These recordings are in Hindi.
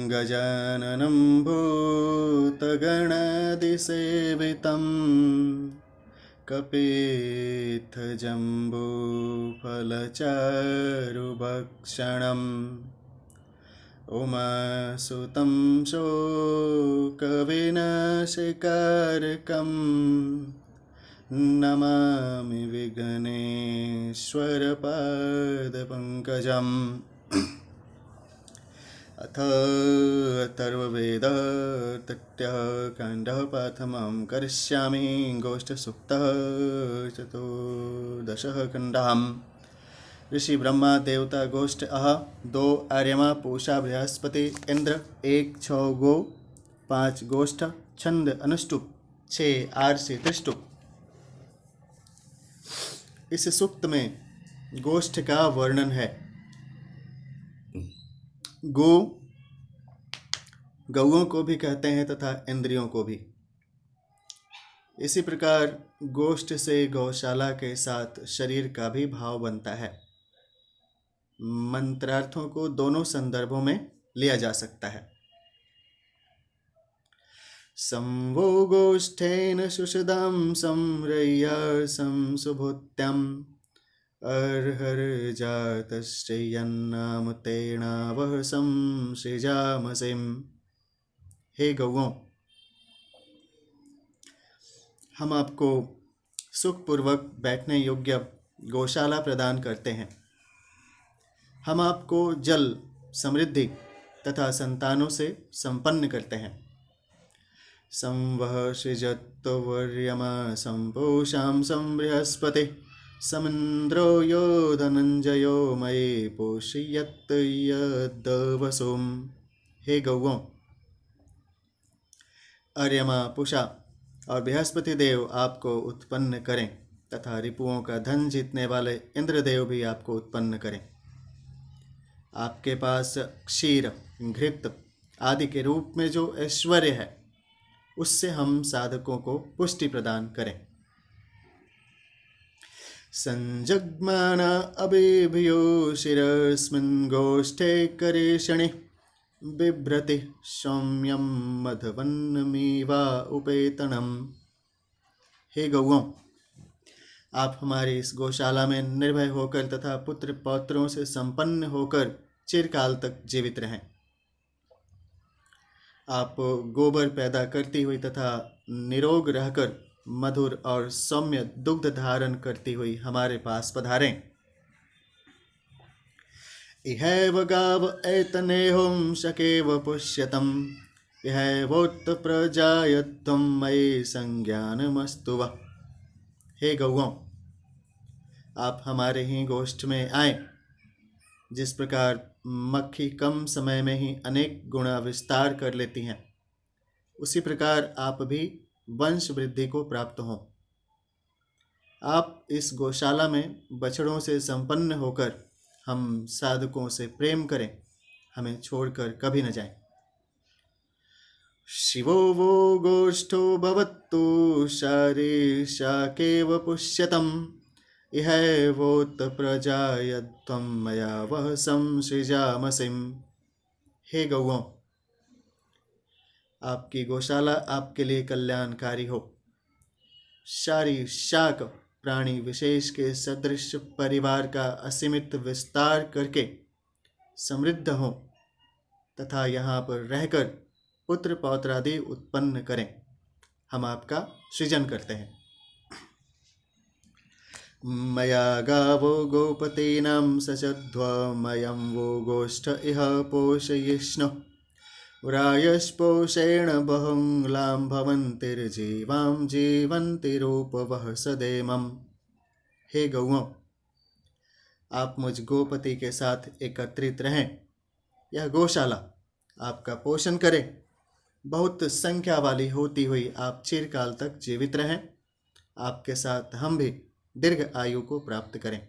गजाननं भूतगणादिसेवितं कपित्थजम्बूफलचारुभक्षणम् उमासुतं शोकविनाशकारकं नमामि विघ्नेश्वरपादपङ्कजम्। अथ अथर्ववेदः तृतीयः काण्डः प्रथमं करिष्यामि। गोष्ठसूक्तः चतुर्दशः खण्डः। ऋषि ब्रह्मा देवता गोष्ठ दो आर्यमा पूषा बृहस्पति इंद्र एक छौ गो पाँच गोष्ठ छंद अनुष्टुप 6 आरसी त्रिष्टुप। इस सूक्त में गोष्ठ का वर्णन है। गौओं को भी कहते हैं तथा इंद्रियों को भी। इसी प्रकार गोष्ठ से गौशाला के साथ शरीर का भी भाव बनता है। मंत्रार्थों को दोनों संदर्भों में लिया जा सकता है। संवो गोष्ठेन सुषदां संरय्यासं सुभूत्याम् अर्हर जातश्चयन्नाम तेनावह संसृजामसिम्। हे गौओं, हम आपको सुखपूर्वक बैठने योग्य गौशाला प्रदान करते हैं। हम आपको जल, समृद्धि तथा संतानों से संपन्न करते हैं। संवह सृजत्वर्यमा संपूषां संबृहस्पति समिन्द्रो यो धनंजयो मयि पोषयत यद्वसुम्। हे गौओं, अर्यमा, पूषा और बृहस्पति देव आपको उत्पन्न करें तथा रिपुओं का धन जीतने वाले इंद्रदेव भी आपको उत्पन्न करें। आपके पास क्षीर, घृत आदि के रूप में जो ऐश्वर्य है, उससे हम साधकों को पुष्टि प्रदान करें। संजग्माना अभिभ्यो शिरस्मिन् गोष्ठे करेशणे बिभ्रति सौम्यं मधवन्नमीवा उपेतनम्। हे गौओं, आप हमारी इस गौशाला में निर्भय होकर तथा पुत्र पौत्रों से संपन्न होकर चिरकाल तक जीवित रहें। आप गोबर पैदा करती हुई तथा निरोग रहकर मधुर और सौम्य दुग्ध धारण करती हुई हमारे पास पधारें। इहैव गाव एतनेहुं शकेव पुष्यतम् इहैवोत्त प्रजायत्वं मयि संज्ञानमस्तु वः। हे गौओं, आप हमारे ही गोष्ठ में आएं। जिस प्रकार मक्खी कम समय में ही अनेक गुणा विस्तार कर लेती हैं, उसी प्रकार आप भी वंश वृद्धि को प्राप्त हों। आप इस गौशाला में बछड़ों से संपन्न होकर हम साधकों से प्रेम करें, हमें छोड़कर कभी न जाएं। शिवो वो गोष्ठो भवत्तु शाकेव पुष्यतम् इहैवोत प्रजायत्वं मया वह संसृजामसिम्। हे गौओं, आपकी गौशाला आपके लिए कल्याणकारी हो। सारी शाक प्राणी विशेष के सदृश परिवार का असीमित विस्तार करके समृद्ध हो तथा यहाँ पर रहकर पुत्र पौत्रादि उत्पन्न करें। हम आपका सृजन करते हैं। मया गावो गोपतीनां सचध्वमयं वो गोष्ठ इह पोषयिष्णुः रायस्पोषेण बहुलां भवन्तिर्जीवां जीवन्तिरूपवः सदेमम्। हे गौओं, आप मुझ गोपति के साथ एकत्रित रहें। यह गौशाला आपका पोषण करे। बहुत संख्या वाली होती हुई आप चिरकाल तक जीवित रहें। आपके साथ हम भी दीर्घ आयु को प्राप्त करें।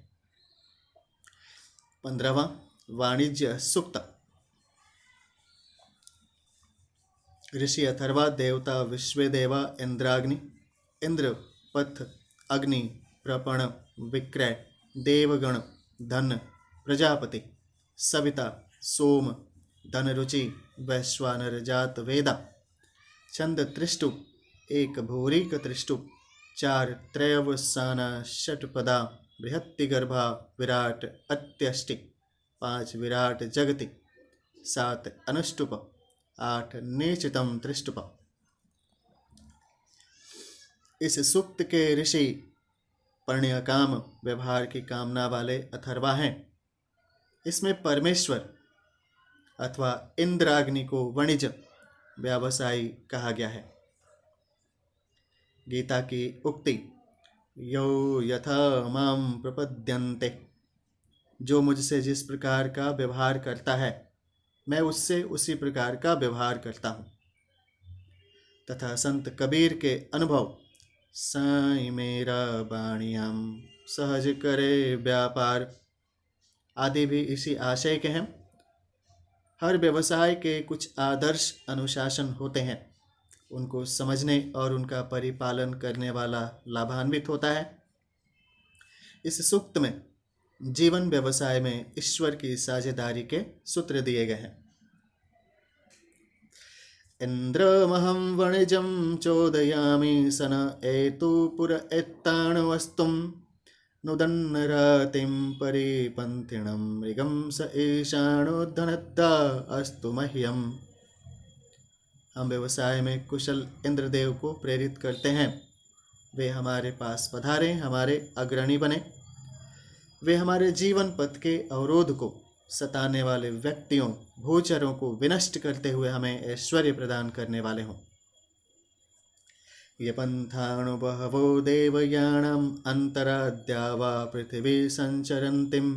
15वां वाणिज्य सूक्त। ऋषि अथर्वा, देवता विश्वदेवा, इंद्राग्नि, इंद्र, पथ, अग्नि, प्रपण, विक्रय, देवगण, धन, प्रजापति, सविता, सोम, धनरुचि वैश्वानर जात वेदा, छंद त्रिष्टु एक भूरिक त्रिष्टु, चार त्रयवसाना षटपदा बृहत्तिगर्भा विराट अत्यष्टि, पांच विराट जगति, सात अनुष्टुप, आठ निश्चितम त्रिष्टुप। इस सूक्त के ऋषि पर्ण्यकाम व्यवहार की कामना वाले अथर्वा हैं। इसमें परमेश्वर अथवा इंद्राग्नि को वणिज व्यवसायी कहा गया है। गीता की उक्ति यो यथा माम प्रपद्यन्ते, जो मुझसे जिस प्रकार का व्यवहार करता है मैं उससे उसी प्रकार का व्यवहार करता हूँ। तथा संत कबीर के अनुभव साई मेरा बाणियाम सहज करे व्यापार आदि भी इसी आशय के हैं। हर व्यवसाय के कुछ आदर्श अनुशासन होते हैं, उनको समझने और उनका परिपालन करने वाला लाभान्वित होता है। इस सूक्त में जीवन व्यवसाय में ईश्वर की साझेदारी के सूत्र दिए गए हैं। इंद्रमहं वणिजं चोदयामि सन एतु पुर एत्तान वस्तुं नुदन्नरातिं परिपन्थिणं मृगं स ईशानोद्धनद्दा अस्तु मह्यम। हम व्यवसाय में कुशल इंद्रदेव को प्रेरित करते हैं। वे हमारे पास पधारें, हमारे अग्रणी बने। वे हमारे जीवन पथ के अवरोध को सताने वाले व्यक्तियों भूचरों को विनष्ट करते हुए हमें ऐश्वर्य प्रदान करने वाले हों। ये पंथाणु बहवो देवयानम अंतराद्या वा पृथ्वी संचरन्तिम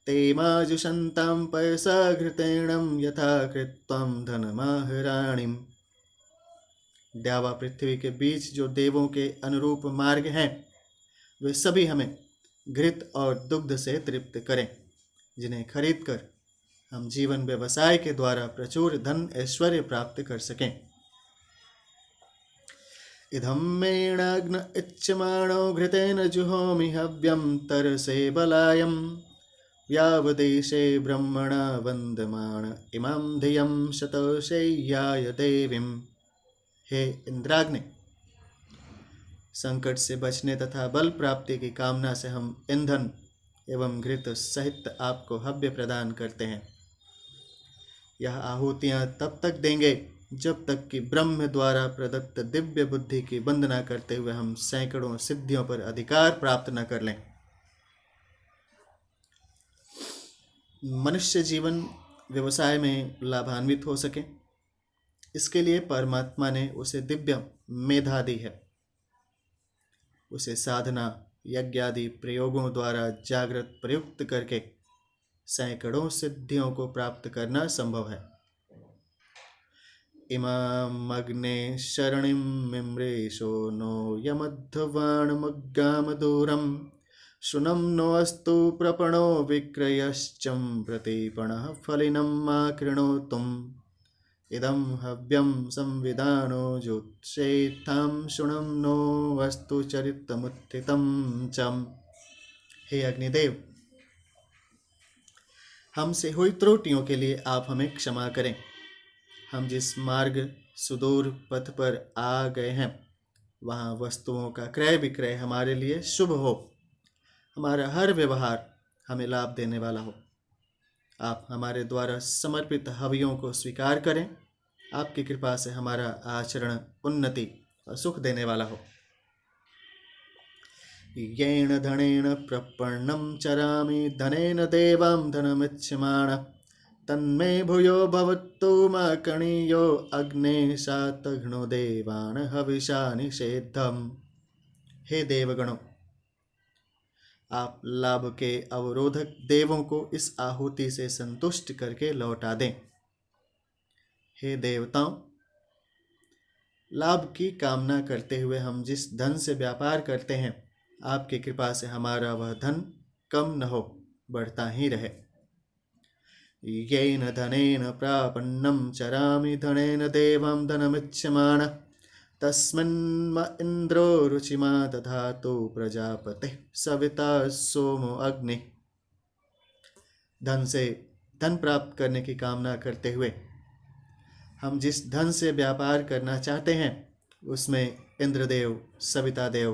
ते माजुषन्तां पयसा घृतेणम यथा कृत्वं धनमाहराणिम। द्यावा पृथ्वी के बीच जो देवों के अनुरूप मार्ग हैं, वे सभी हमें घृत और दुग्ध से तृप्त करें, जिन्हें खरीद कर हम जीवन व्यवसाय के द्वारा प्रचुर धन ऐश्वर्य प्राप्त कर सकें। इदं मेणाग्न इच्छमाणो घृतेन जुहोमि हव्यं तरसे बलायं व्यावदेशे ब्रह्मणा वन्दमाण इमां धियं शतशय्याय देवीं। हे इंद्राग्नि, संकट से बचने तथा बल प्राप्ति की कामना से हम ईंधन एवं घृत सहित आपको हव्य प्रदान करते हैं। यह आहुतियां तब तक देंगे जब तक कि ब्रह्म द्वारा प्रदत्त दिव्य बुद्धि की वंदना करते हुए हम सैकड़ों सिद्धियों पर अधिकार प्राप्त न कर लें। मनुष्य जीवन व्यवसाय में लाभान्वित हो सके, इसके लिए परमात्मा ने उसे दिव्य मेधा दी है। उसे साधना यज्ञ आदि प्रयोगों द्वारा जागृत प्रयुक्त करके सैकड़ों सिद्धियों को प्राप्त करना संभव है। इमाम अग्ने शरणिम मिम्रेशो नो यमध्वाणमग्गाम दूरम शुनम नो अस्तु प्रपणो विक्रयश्चम प्रतिपणः फलिनम आकृणोतुम इदं हव्यं संविधानो ज्योत्सेत्थां शुणं नो वस्तु चरितमुत्थितं चम। हे अग्निदेव, हमसे हुई त्रुटियों के लिए आप हमें क्षमा करें। हम जिस मार्ग सुदूर पथ पर आ गए हैं, वहाँ वस्तुओं का क्रय विक्रय हमारे लिए शुभ हो। हमारा हर व्यवहार हमें लाभ देने वाला हो। आप हमारे द्वारा समर्पित हवियों को स्वीकार करें। आपकी कृपा से हमारा आचरण उन्नति और सुख देने वाला हो। येन धनेन प्रपन्नं चरामि धनेन देवां धनमिच्छमाण तन्मे भूयो भवतु मकणीयो अग्ने सातघ्नो देवान हविषा निषेधम। हे देवगणों, आप लाभ के अवरोधक देवों को इस आहुति से संतुष्ट करके लौटा दें। हे देवताओं, लाभ की कामना करते हुए हम जिस धन से व्यापार करते हैं, आपकी कृपा से हमारा वह धन कम न हो, बढ़ता ही रहे। येन धनेन प्रापन्नं चरामि धनेन देवं धनमिच्छमाण तस्मिन् म इन्द्रो रुचिमा दधातु प्रजापतिः सविता सोमो अग्नि। धन से धन प्राप्त करने की कामना करते हुए हम जिस धन से व्यापार करना चाहते हैं उसमें इंद्रदेव, सविता देव,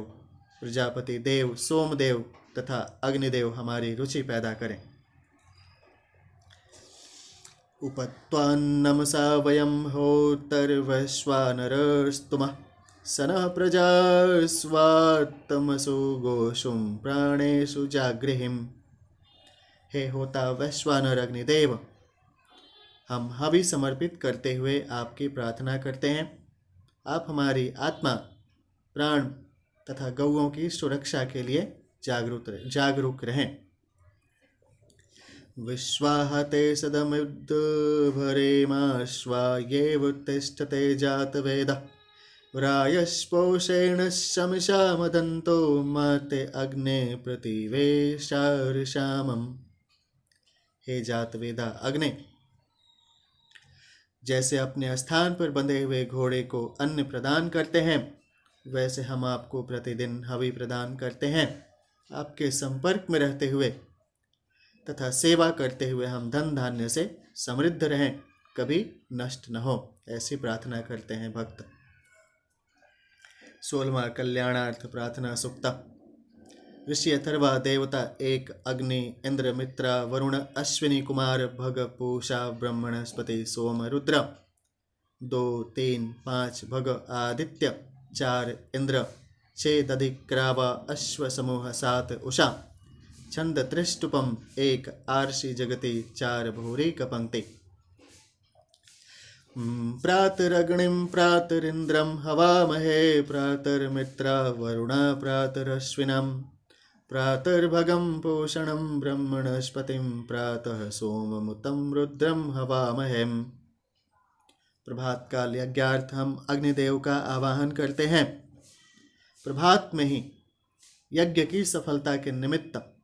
प्रजापति देव, सोमदेव तथा अग्निदेव हमारी रुचि पैदा करें। उपत्वान्नमसा वयं होतर्वैश्वानरस्तुमः सनः प्रजा स्वात्तमसु गोषुं प्राणेषु जागृहिम्। हे होता वैश्वानर अग्निदेव, हम हवि समर्पित करते हुए आपकी प्रार्थना करते हैं। आप हमारी आत्मा, प्राण तथा गौओं की सुरक्षा के लिए जागरूक रहें। विश्वाहते सदमिद्भरेमाश्वा येव तिष्ठते जातवेदः रायस्पोषेण शमिषामदन्तो माते अग्ने प्रतिवेशार्षामम्। हे जातवेदा अग्नि, जैसे अपने स्थान पर बंधे हुए घोड़े को अन्न प्रदान करते हैं वैसे हम आपको प्रतिदिन हवि प्रदान करते हैं। आपके संपर्क में रहते हुए तथा सेवा करते हुए हम धन धान्य से समृद्ध रहें, कभी नष्ट न हो, ऐसी प्रार्थना करते हैं भक्त। 16वां कल्याणार्थ प्रार्थना सुक्ता। ऋषि अथर्वा देवता एक, अग्नि, इंद्र, मित्रा, वरुण, अश्विनी कुमार, भग, पूषा, ब्रह्मणस्पति, सोम, रुद्र। 2, 3, 5 भग, आदित्य। 4 इंद्र। 6 दधिक्राव, अश्व समूह। 7 उषा। छंद त्रिष्टुपम। 1 आर्षि जगति। 4 भूरी कपंक्ति। प्रातरग्निं प्रातरिन्द्रं हवामहे प्रातर्मित्रा वरुणा प्रातरश्विनम् प्रातर्भगं पोषणं ब्रह्मणस्पतिं प्रातः सोममुतं रुद्रं हवामहेम। प्रभात काल यज्ञार्थ हम अग्निदेव का आवाहन करते हैं। प्रभात में ही यज्ञ की सफलता के निमित्त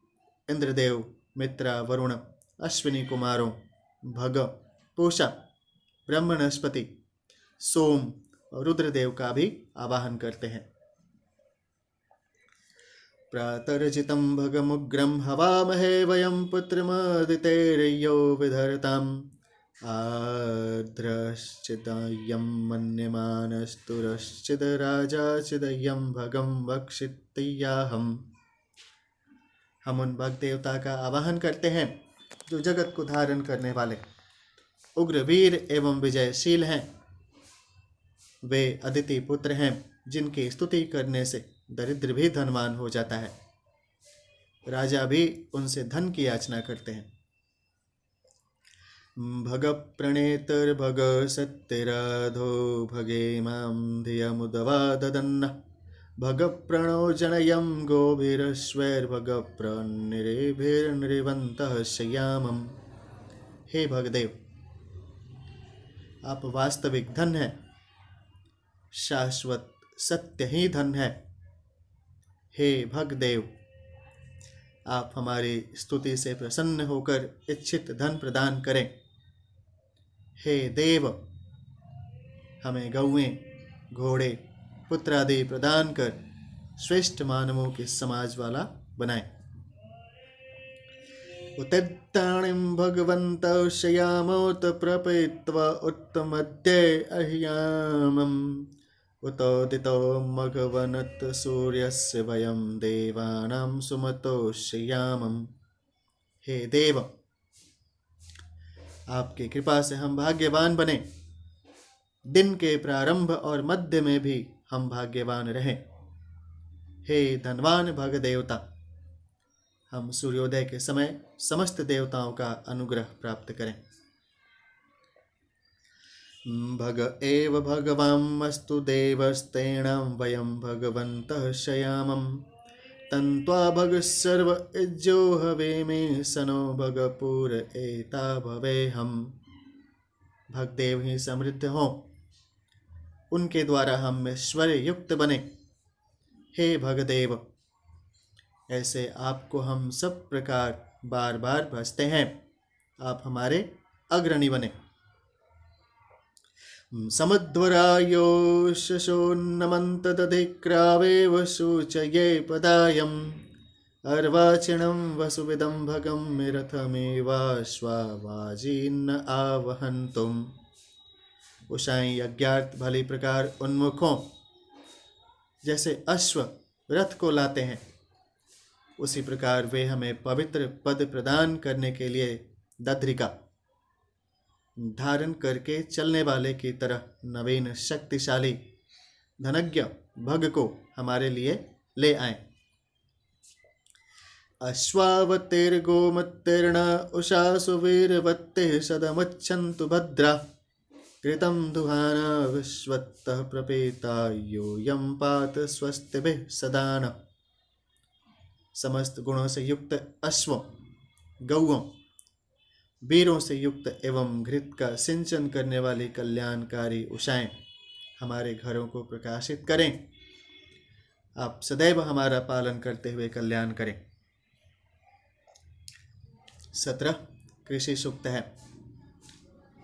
इंद्रदेव, मित्रा, वरुण, अश्विनी कुमारों, भग, पूषा, ब्रह्मणस्पति, सोम और रुद्रदेव का भी आवाहन करते हैं। प्रातर्जितं भगमुग्रं हवामहे वयं पुत्रमदितेर्यो विधर्ताम् आद्रश्चिदयं मन्यमानस्तुरश्चिद राजाचिदयं भगं वक्षितयाहम्। हम उन भग देवता का आवाहन करते हैं जो जगत को धारण करने वाले उग्र वीर एवं विजयशील हैं। वे अदिति पुत्र हैं जिनकी स्तुति करने से दरिद्र भी धनवान हो जाता है, राजा भी उनसे धन की याचना करते हैं। भग प्रणेतर्भग सत्यराधो भगे मां धियमुदवा ददन्न भग प्रणो जनयं गोभिरश्वैर्भग प्रणिरेभिर्निरिवन्तः शयामम्। हे भगदेव, आप वास्तविक धन हैं, शाश्वत सत्य ही धन है। हे भगदेव, आप हमारी स्तुति से प्रसन्न होकर इच्छित धन प्रदान करें। हे देव, हमें गौएं, घोड़े, पुत्र आदि प्रदान कर श्रेष्ठ मानवों के समाज वाला बनाएं। उत्ताणिं भगवन्तौ शयामोत प्रपीत्वा उत्तमद्ये अह्यामम् उतोदितो मघवनत सूर्यस्य वयं देवानां सुमतोष्यामम्। हे देव, आपकी कृपा से हम भाग्यवान बने, दिन के प्रारंभ और मध्य में भी हम भाग्यवान रहें। हे धनवान भग देवता, हम सूर्योदय के समय समस्त देवताओं का अनुग्रह प्राप्त करें। भग एव भगवामस्तु देवस्तेणां वयं भगवन्तः शयामं तन्त्वा भग सर्व इज्जो हवेमे सनो भगपुर एता भवेहम्। भगदेव ही समृद्ध हों, उनके द्वारा हम ऐश्वर्य युक्त बने। हे भगदेव, ऐसे आपको हम सब प्रकार बार बार भजते हैं, आप हमारे अग्रणी बने। समुद्वरायो शशोन्नमन्तदधिक्रावेव सूचये पदायम् अर्वाचिणं वसुविदं भगं रथमेवाश्वावाजीन्न आवहन्तुम। उषाएं यज्ञार्थ भली प्रकार उन्मुखों जैसे अश्व रथ को लाते हैं, उसी प्रकार वे हमें पवित्र पद प्रदान करने के लिए दध्रिका धारण करके चलने वाले की तरह नवीन शक्तिशाली धनज्ञ भग को हमारे लिए ले आए। अश्वावतीर्गोमत्तीर्ण उषासु वीरवत्तिः सदमुच्छन्तु भद्रा कृतं दुहाना विश्वतः प्रपेता यूयं पात स्वस्तिभिः सदा नः। समस्त गुणों से युक्त अश्वों, गौओं, वीरों से युक्त एवं घृत का सिंचन करने वाली कल्याणकारी उषाएं हमारे घरों को प्रकाशित करें। आप सदैव हमारा पालन करते हुए कल्याण करें। 17 कृषि सूक्त है।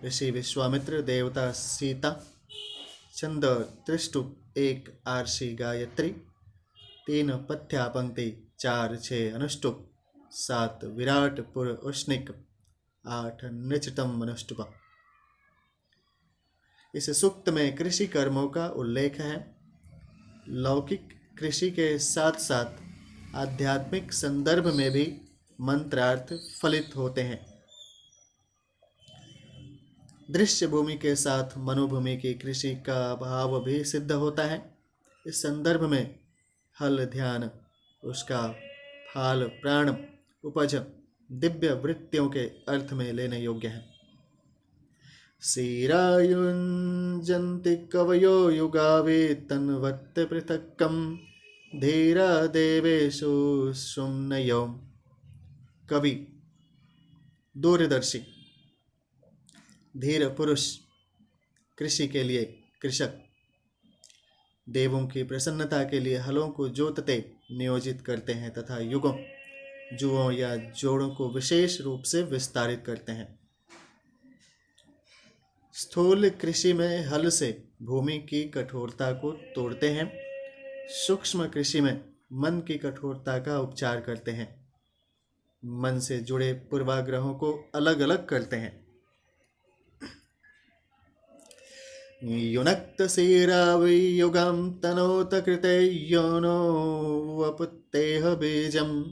ऋषि विश्वामित्र, देवता सीता, छंद त्रिष्टु 1 आर्षि गायत्री, 3 पथ्या पंक्ति, 4 6 अनुष्टुप, 7 विराट पुर उष्णिक, 8 निचतम अनुष्टुप। इस सूक्त में कृषि कर्मों का उल्लेख है। लौकिक कृषि के साथ साथ आध्यात्मिक संदर्भ में भी मंत्रार्थ फलित होते हैं। दृश्य भूमि के साथ मनोभूमि की कृषि का भाव भी सिद्ध होता है। इस संदर्भ में हल ध्यान, उसका फाल, प्राण, उपज दिव्य वृत्तियों के अर्थ में लेने योग्य है। सीरायुञ्जन्ति कवयो युगावे तन्वत् पृथक्कं धीरा देवेषु सुम्नयो। कवि, दूरदर्शी, धीर पुरुष, कृषि के लिए कृषक, देवों की प्रसन्नता के लिए हलों को जोतते नियोजित करते हैं तथा युगों, जुओं या जोड़ों को विशेष रूप से विस्तारित करते हैं। स्थूल कृषि में हल से भूमि की कठोरता को तोड़ते हैं। सूक्ष्म कृषि में मन की कठोरता का उपचार करते हैं। मन से जुड़े पूर्वाग्रहों को अलग अलग करते हैं। युनक्त शिरावियुगं तनोत कृते योनो वपुत्तेह बीजं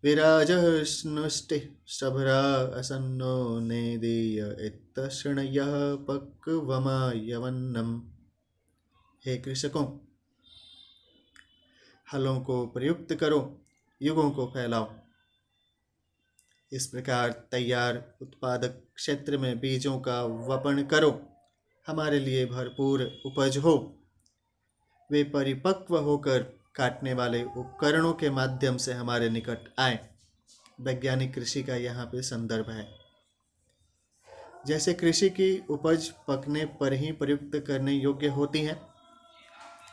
विराजः स्नुष्टिः शभरा असन्नो नेदीय इत्तशृणयः पक्वमायवन्नम्। हे कृषकों, हलों को प्रयुक्त करो, युगों को फैलाओ। इस प्रकार तैयार उत्पादक क्षेत्र में बीजों का वपन करो, हमारे लिए भरपूर उपज हो। वे परिपक्व होकर काटने वाले उपकरणों के माध्यम से हमारे निकट आए। वैज्ञानिक कृषि का यहाँ पे संदर्भ है। जैसे कृषि की उपज पकने पर ही प्रयुक्त करने योग्य होती हैं,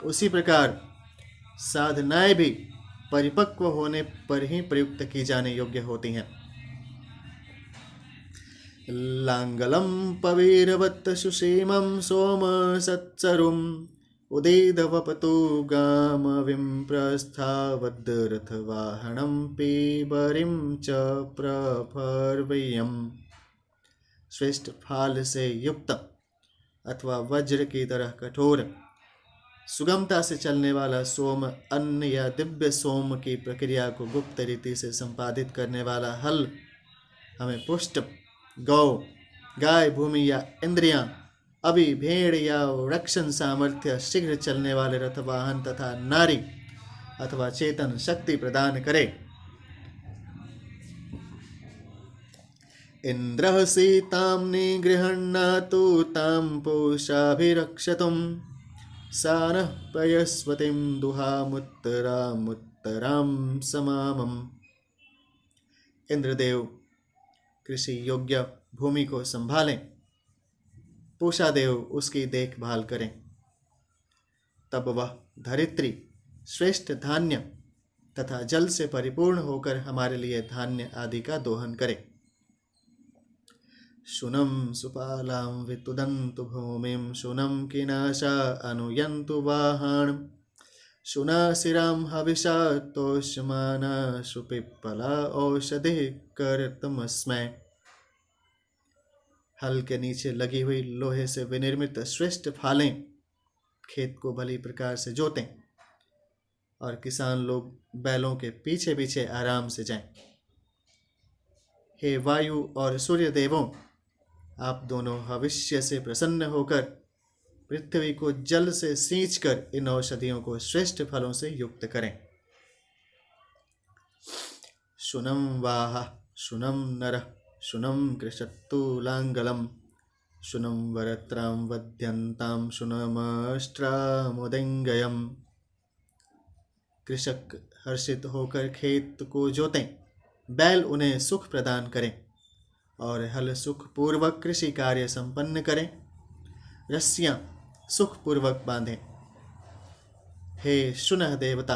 उसी प्रकार साधनाएं भी परिपक्व होने पर ही प्रयुक्त की जाने योग्य होती हैं। लांगलं पवीरवत् सुषेमं सोम सत्सरुम् उदीदवपतु गामविं प्रस्थावद्रथवाहनं पीबरिं च प्रफर्वयम्। श्रेष्ठ फाल से युक्त अथवा वज्र की तरह कठोर, सुगमता से चलने वाला सोम, अन्न या दिव्य सोम की प्रक्रिया को गुप्त रीति से संपादित करने वाला हल हमें पुष्ट गौ, गाय, भूमि या इंद्रियां, अभी भेड़ या रक्षण सामर्थ्य, शीघ्र चलने वाले रथ वाहन तथा नारी अथवा चेतन शक्ति प्रदान करे। इंद्रः सीतां निगृह्णातु तां पूषाभिरक्षतुं सा नः पयस्वतीं दुहामुत्तरामुत्तरां समामम्। इंद्रदेव कृषि योग्य भूमि को संभालें, पूषा देव उसकी देखभाल करें। तब वह धरित्री श्रेष्ठ धान्य तथा जल से परिपूर्ण होकर हमारे लिए धान्य आदि का दोहन करे। शुनं सुपालां वितुदन्तु भूमिं शुनं किनाशा अनुयन्तु वाहान् शुनासिरां हविषा तोष्यमाना सुपिप्पला औषधिः कर्तमस्मै। हल के नीचे लगी हुई लोहे से विनिर्मित श्रेष्ठ फालें खेत को भली प्रकार से जोतें और किसान लोग बैलों के पीछे पीछे आराम से जाएं। हे वायु और सूर्य देवों, आप दोनों भविष्य से प्रसन्न होकर पृथ्वी को जल से सींचकर इन औषधियों को श्रेष्ठ फलों से युक्त करें। शुनं वाह शुनं नरः शुनं कृषत्तुलाङ्गलं शुनं वरत्रां वध्यन्तां शुनमष्ट्रामुदङ्गयम्। कृषक हर्षित होकर खेत को जोतें, बैल उन्हें सुख प्रदान करें और हल सुख पूर्वक कृषि कार्य संपन्न करें, रस्सियां सुख पूर्वक बांधें। हे शुनः देवता,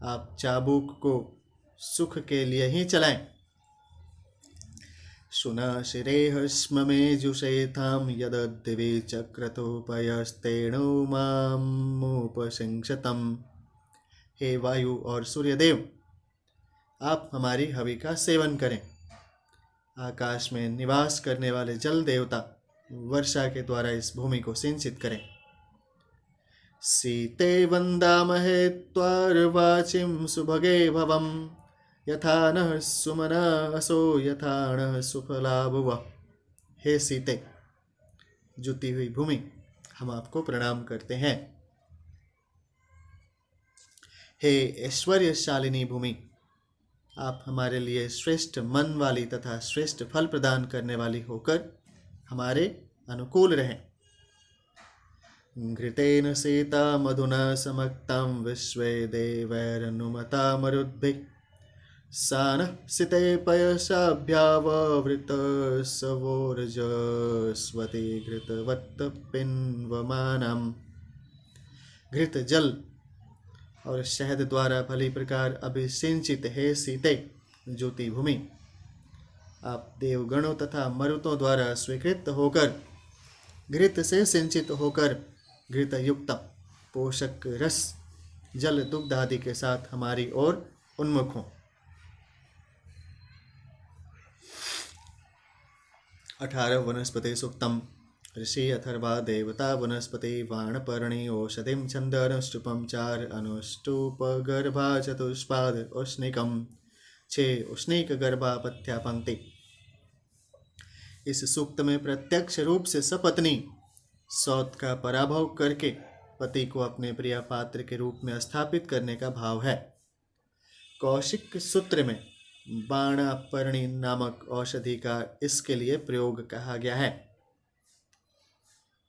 आप चाबुक को सुख के लिए ही चलाएं। शुनाशिरेह स्ममेजुषेथां यदद्दिवि चक्रतोपयस्तेणो मामुपसिंक्षतम्। हे वायु और सूर्यदेव, आप हमारी हवि का सेवन करें। आकाश में निवास करने वाले जल देवता वर्षा के द्वारा इस भूमि को सिंचित करें। सीते वन्दामहे त्वार्वाचिं सुभगे भवम् यथा नः सुमना असो यथा नः सुफला भुवः। हे सीते, जुती हुई भूमि, हम आपको प्रणाम करते हैं। हे ऐश्वर्यशालिनी भूमि, आप हमारे लिए श्रेष्ठ मन वाली तथा श्रेष्ठ फल प्रदान करने वाली होकर हमारे अनुकूल रहें। घृतेन सीता मधुना समक्तां विश्वे देवैरनुमता मरुद्भिः सानः सिते पयसाभ्याववृतसवोर्जस्वती घृतवत् पिन्वमानम्। घृत जल और शहद द्वारा भली प्रकार अभिसिंचित हे सीते, ज्योति भूमि, आप देवगणों तथा मरुतों द्वारा स्वीकृत होकर घृत से सिंचित होकर घृत युक्त पोषक रस जल दुग्ध आदि के साथ हमारी ओर उन्मुख हों। 18 वनस्पति सूक्तम। ऋषि अथर्वा देवता वनस्पति वाणपर्णी औषधिं छंद अनुष्टुपम चार अनुष्टुप गर्भा चतुष्पाद उष्णिकम 6 उष्णिक गर्भा पथ्या पंक्ति। इस सूक्त में प्रत्यक्ष रूप से सपत्नी सौत का पराभव करके पति को अपने प्रिय पात्र के रूप में स्थापित करने का भाव है। कौशिक सूत्र में बाणापर्णी नामक औषधि का इसके लिए प्रयोग कहा गया है।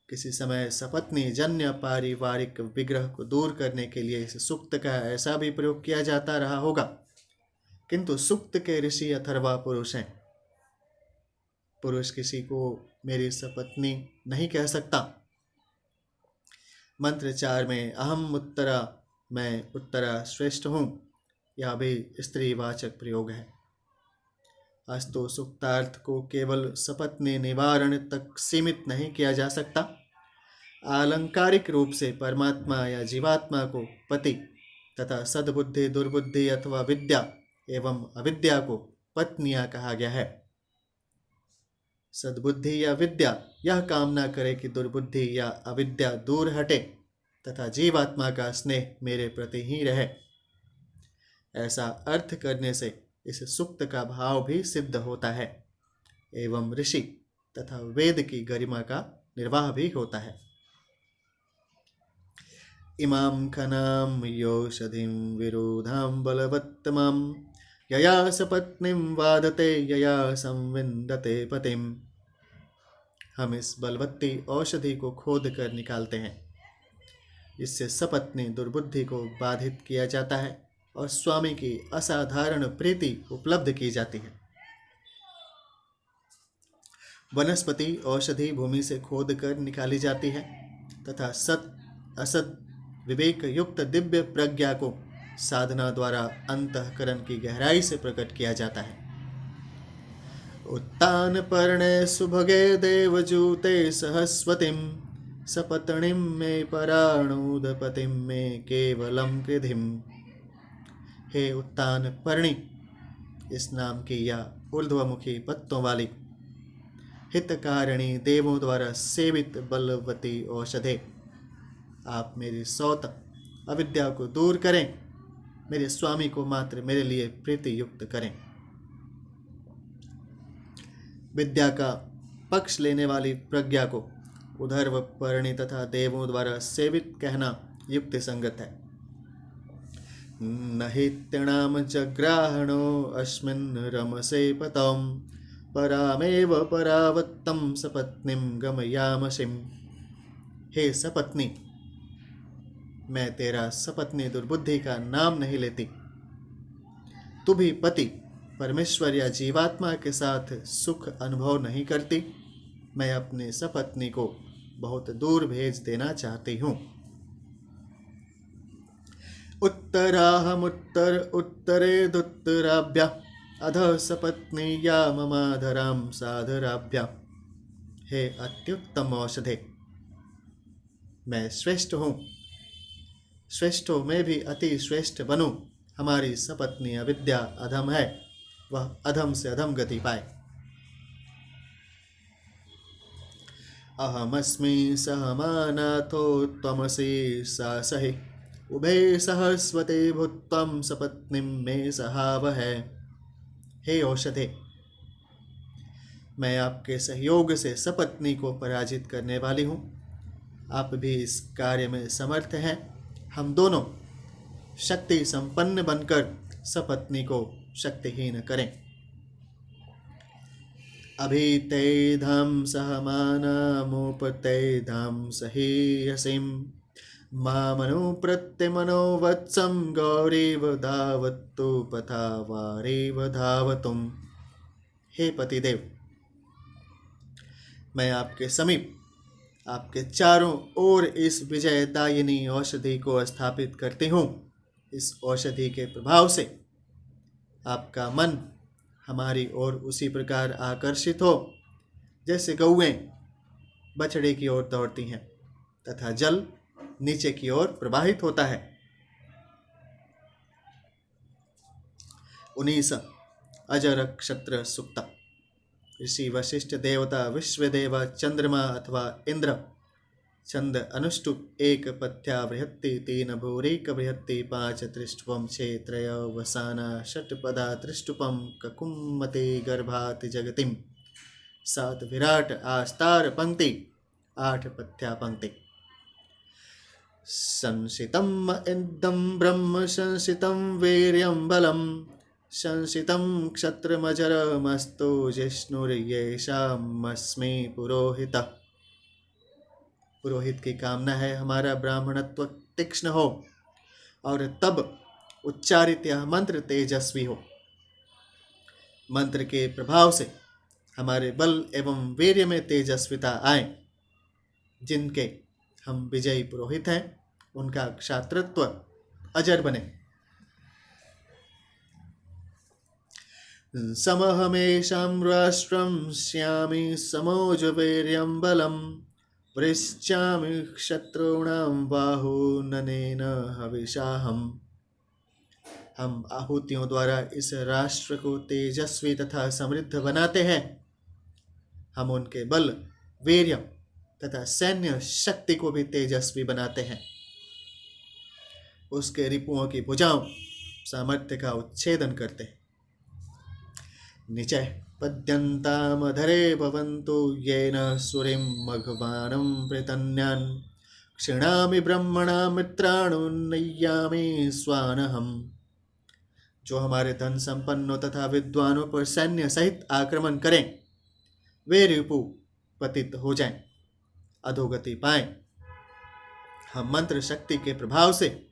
किसी समय सपत्नी जन्य पारिवारिक विग्रह को दूर करने के लिए इस सूक्त का ऐसा भी प्रयोग किया जाता रहा होगा, किंतु सूक्त के ऋषि अथर्वा पुरुष हैं। पुरुष किसी को मेरी सपत्नी नहीं कह सकता। मंत्र 4 में अहम उत्तरा, मैं उत्तरा श्रेष्ठ हूँ, यह भी स्त्रीवाचक प्रयोग है। अस्तु सूक्तार्थ को केवल सपत्नी निवारण तक सीमित नहीं किया जा सकता। आलंकारिक रूप से परमात्मा या जीवात्मा को पति तथा सद्बुद्धि दुर्बुद्धि अथवा विद्या एवं अविद्या को पत्नियां कहा गया है। सद्बुद्धि या विद्या यह कामना करे कि दुर्बुद्धि या अविद्या दूर हटे तथा जीवात्मा का स्नेह मेरे प्रति ही रहे। ऐसा अर्थ करने से इस सूक्त का भाव भी सिद्ध होता है एवं ऋषि तथा वेद की गरिमा का निर्वाह भी होता है। इमां खनां योषधिं विरोधां बलवत्तमां यया सपत्नीं वादते यया संविन्दते पतिम्। हम इस बलवत्ती औषधि को खोद कर निकालते हैं। इससे सपत्नी दुर्बुद्धि को बाधित किया जाता है और स्वामी की असाधारण प्रीति उपलब्ध की जाती है। वनस्पति औषधि भूमि से खोद कर निकाली जाती है तथा सत असत विवेक युक्त दिव्य प्रज्ञा को साधना द्वारा अंतःकरण की गहराई से प्रकट किया जाता है। उत्तान पर्णे सुभगे देवजूते सहस्वतीं सपत्नीं मे पराणुदपतिं मे केवलं कृधिम। हे उत्तान पर्णी, इस नाम की या ऊर्ध्वमुखी पत्तों वाली हितकारिणी देवों द्वारा सेवित बलवती औषधे, आप मेरी सौत अविद्या को दूर करें, मेरे स्वामी को मात्र मेरे लिए प्रीति युक्त करें। विद्या का पक्ष लेने वाली प्रज्ञा को उधर्व पर्णी तथा देवों द्वारा सेवित कहना युक्ति संगत है। न हि तृणाम जग्राहणो अस्मिन् रमसे पतौं परामेव परावत्तं सपत्नीं गमयामसिम। हे सपत्नी, मैं तेरा सपत्नी दुर्बुद्धि का नाम नहीं लेती। तू भी पति परमेश्वर या जीवात्मा के साथ सुख अनुभव नहीं करती। मैं अपने सपत्नी को बहुत दूर भेज देना चाहती हूँ। उत्तराहमुत्तर उत्तरे दुत्तराभ्या अधः सपत्नी या ममाधरां साधराभ्या। हे अत्युत्तम औषधे, मैं श्रेष्ठ हूँ, श्रेष्ठों में भी अति श्रेष्ठ बनूं। हमारी सपत्नी अविद्या अधम है, वह अधम से अधम गति पाए। अहमस्मि सहमानाथो त्वमसि सा सहि उभे सहस्वते भूत्वं सपत्नीं मे सहावहै। हे औषधे, मैं आपके सहयोग से सपत्नी को पराजित करने वाली हूँ। आप भी इस कार्य में समर्थ हैं। हम दोनों शक्ति संपन्न बनकर सपत्नी को शक्तिहीन करें। अभितेधां सहमानामुपतेधां सहीयसीं मामनुप्रत्यमनोवत्सं गौरीव धावतु पथा वारीव धावतुम। हे पतिदेव, मैं आपके समीप आपके चारों ओर इस विजयदायिनी औषधि को स्थापित करती हूँ। इस औषधि के प्रभाव से आपका मन हमारी ओर उसी प्रकार आकर्षित हो जैसे गौएं बछड़े की ओर दौड़ती हैं तथा जल नीचे की ओर प्रवाहित होता है। 19 अजर क्षत्र सुक्त। ऋषि वशिष्ठ देवता विश्वदेव चंद्रमा अथवा इंद्र छंद अनुष्टुप एक पथ्या बृहत्ति 3 भूरिक बृहत्ति 5 त्रिष्टुपम 6 त्रय वसाना षट्पदा त्रिष्टुपम ककुमते गर्भाति जगतिम 7 विराट आस्तार पंक्ति 8 पथ्या पंक्ति। संसितम इदं ब्रह्म संसितं वीर्यं बलम संसितं क्षत्रमजरमस्तु जिष्णुर्येषामस्मि पुरोहितः। पुरोहित की कामना है हमारा ब्राह्मणत्व तीक्ष्ण हो और तब उच्चारित यह मंत्र तेजस्वी हो। मंत्र के प्रभाव से हमारे बल एवं वीर्य में तेजस्विता आए। जिनके हम विजयी पुरोहित हैं उनका क्षात्रत्व अजर बने। समहमेषां राष्ट्रं स्यामि समोज वीर्यं बलम् वृश्चामि क्षत्रूणां बाहुननेन हविषाहम्। हम आहुतियों द्वारा इस राष्ट्र को तेजस्वी तथा समृद्ध बनाते हैं। हम उनके बल, वीर्य तथा सैन्य शक्ति को भी तेजस्वी बनाते हैं। उसके रिपुओं की भुजाओं सामर्थ्य का उच्छेदन करते हैं। निचय पद्यन्तामधरे भवन्तु येन सुरिं मघवानं पृतन्यान् क्षिणामि ब्रह्मणा मित्राणुन्नय्यामि स्वानहम्। जो हमारे धन संपन्नों तथा विद्वानों पर सैन्य सहित आक्रमण करें वे रिपु पतित हो जाएं, अधोगति पाएं। हम मंत्र शक्ति के प्रभाव से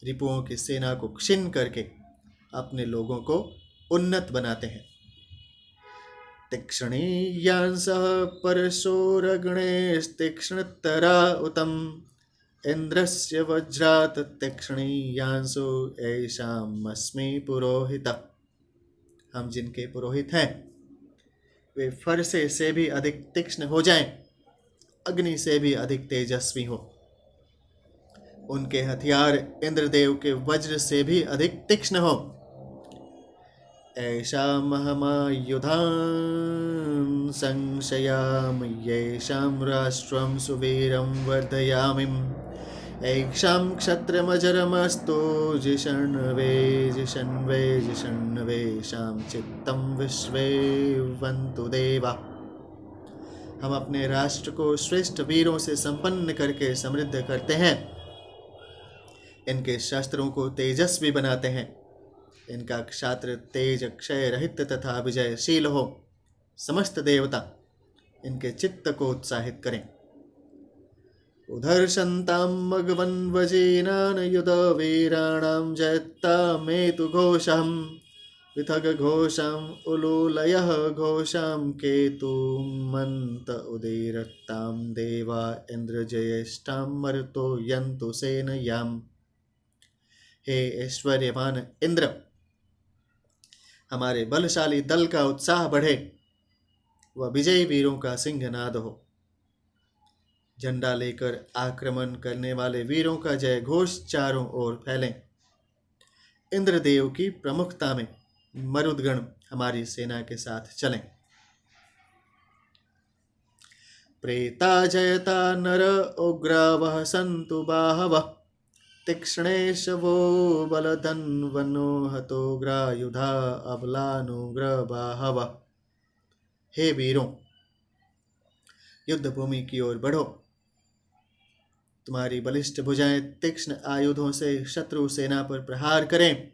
रिपुओं की सेना को क्षीण करके अपने लोगों को उन्नत बनाते हैं। तीक्ष्णीयांसः परशोरगणेस्तीक्ष्णतरा उतम इंद्रस्य वज्रात् तीक्ष्णीयांसो ऐषामस्मि पुरोहितः। हम जिनके पुरोहित हैं वे फरसे से भी अधिक तीक्ष्ण हो जाएं अग्नि से भी अधिक तेजस्वी हो, उनके हथियार इंद्रदेव के वज्र से भी अधिक तीक्ष्ण हो। ऐषामहमायुधान् संशयामि येषां राष्ट्रं सुवीरं वर्धयामि। ऐक्षां क्षत्रमजरमस्तु जिषण्वे जिषण्वे जिषण्वेषां चित्तं विश्वेवन्तु देवा। हम अपने राष्ट्र को श्रेष्ठ वीरों से संपन्न करके समृद्ध करते हैं, इनके शस्त्रों को तेजस्वी बनाते हैं, इनका क्षात्र तेज क्षय रहित तथा विजयशील हो। समस्त देवता इनके चित्त को उत्साहित करें। उदर्शन्तां मघवन् वजीनान् युध वीराणां जयत्तामेतु घोषम् पृथग घोषाम् उलूलयः घोषां केतुमन्त उदीरत्तां देवा इन्द्रजयेष्ठां मरुतो यन्तु सेनयाम्। हे ऐश्वर्यवान इंद्र, हमारे बलशाली दल का उत्साह बढ़े, वह विजयी वीरों का सिंहनाद हो। झंडा लेकर आक्रमण करने वाले वीरों का जय घोष चारों ओर फैले। इंद्रदेव की प्रमुखता में मरुदगण हमारी सेना के साथ चलें। प्रेता जयता नर उग्रावः सन्तु बाहवः तीक्ष्णेशवो बलधन्वनो हतोग्रायुधा अबलानुग्रबाहवः। हे वीरों, युद्ध भूमि की ओर बढ़ो। तुम्हारी बलिष्ठ भुजाएं तीक्ष्ण आयुधों से शत्रु सेना पर प्रहार करें।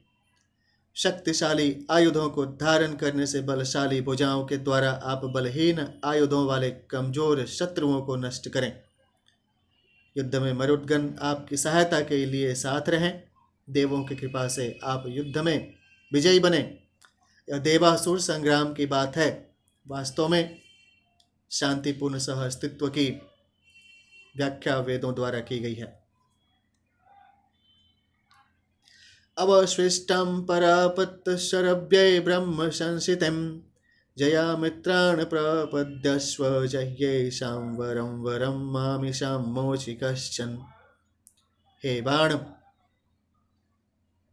शक्तिशाली आयुधों को धारण करने से बलशाली भुजाओं के द्वारा आप बलहीन आयुधों वाले कमजोर शत्रुओं को नष्ट करें। युद्ध में मरुदगण आपकी सहायता के लिए साथ रहें। देवों की कृपा से आप युद्ध में विजयी बने। यह देवासुर संग्राम की बात है। वास्तव में शांतिपूर्ण सह अस्तित्व की व्याख्या वेदों द्वारा की गई है। अवश्विष्टं परापत्त शरभ्ये ब्रह्म संसितं जयामित्रान् प्रपद्यस्व जह्येषां वरं वरं मामिषां मोचिकश्चन। हे बाण,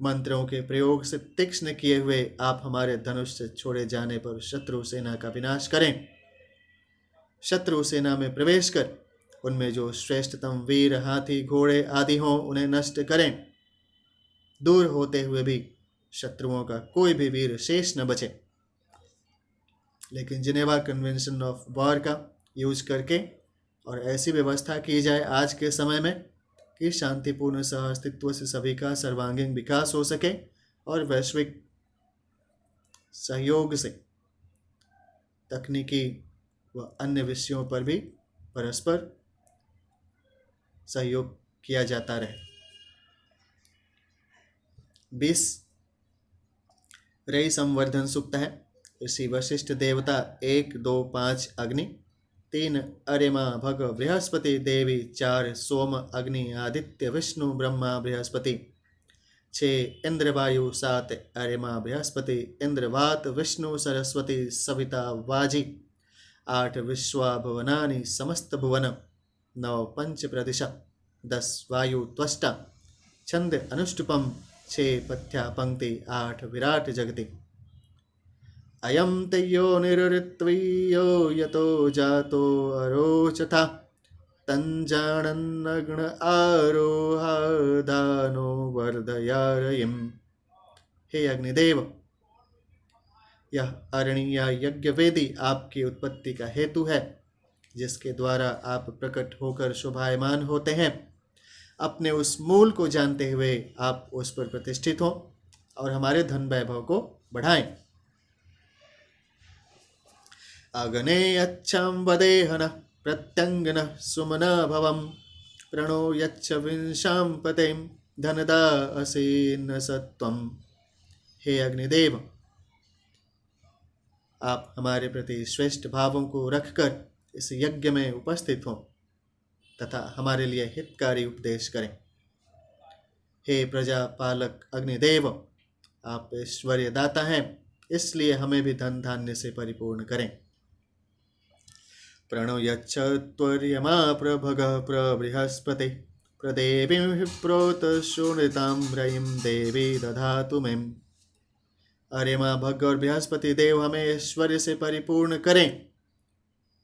मंत्रों के प्रयोग से तीक्ष्ण किए हुए आप हमारे धनुष से छोड़े जाने पर शत्रु सेना का विनाश करें। शत्रु सेना में प्रवेश कर उनमें जो श्रेष्ठतम वीर हाथी घोड़े आदि हों उन्हें नष्ट करें। दूर होते हुए भी शत्रुओं का कोई भी वीर शेष न बचे। लेकिन जिनेवा कन्वेंशन ऑफ वॉर का यूज करके और ऐसी व्यवस्था की जाए आज के समय में कि शांतिपूर्ण सह अस्तित्व से सभी का सर्वांगीण विकास हो सके और वैश्विक सहयोग से तकनीकी व अन्य विषयों पर भी परस्पर सहयोग किया जाता रहे। 20 रई संवर्धन सूक्त है। ऋषि वशिष्ठ देवता 1 2 5 अग्नि, 3 अरिमा भग बृहस्पति देवी, 4 सोम अग्नि आदित्य विष्णु ब्रह्मा बृहस्पति, 6 इंद्र वायु, 7 अरिमा बृहस्पति इंद्र वात विष्णु सरस्वती सविता वाजी, 8 विश्वा भुवनानि समस्त भुवन, 9 पंच प्रदिशा, 10 वायु त्वष्टा, छंद अनुष्टुपम, 6 पथ्या पंक्ति, 8 विराट जगति। अयं तेयो निरृत्वीयो यतो जातो अरोचथा तंजानन्नग्न आरोहादानो वर्धयारयिम्। हे अग्निदेव, यह अरणीय यज्ञ वेदी आपकी उत्पत्ति का हेतु है, जिसके द्वारा आप प्रकट होकर शोभायमान होते हैं। अपने उस मूल को जानते हुए आप उस पर प्रतिष्ठित हो और हमारे धन वैभव को बढ़ाएं। अग्ने अच्छां वदेहन प्रत्यंगन सुमना भवम प्रणो यच्छ विंशां पतें धनदा असीन सत्वम। हे अग्निदेव, आप हमारे प्रति श्रेष्ठ भावों को रखकर इस यज्ञ में उपस्थित हों तथा हमारे लिए हितकारी उपदेश करें। हे प्रजा पालक अग्निदेव, आप ऐश्वर्य दाता हैं, इसलिए हमें भी धन धान्य से परिपूर्ण करें। प्रणो यच्छत्वर्यमा प्रभगः प्रबृहस्पति प्रदेवीं प्रोत शून्यतां रयिं देवी दधातु मे। अरे माँ भग और बृहस्पति देव हमें ऐश्वर्य से परिपूर्ण करें।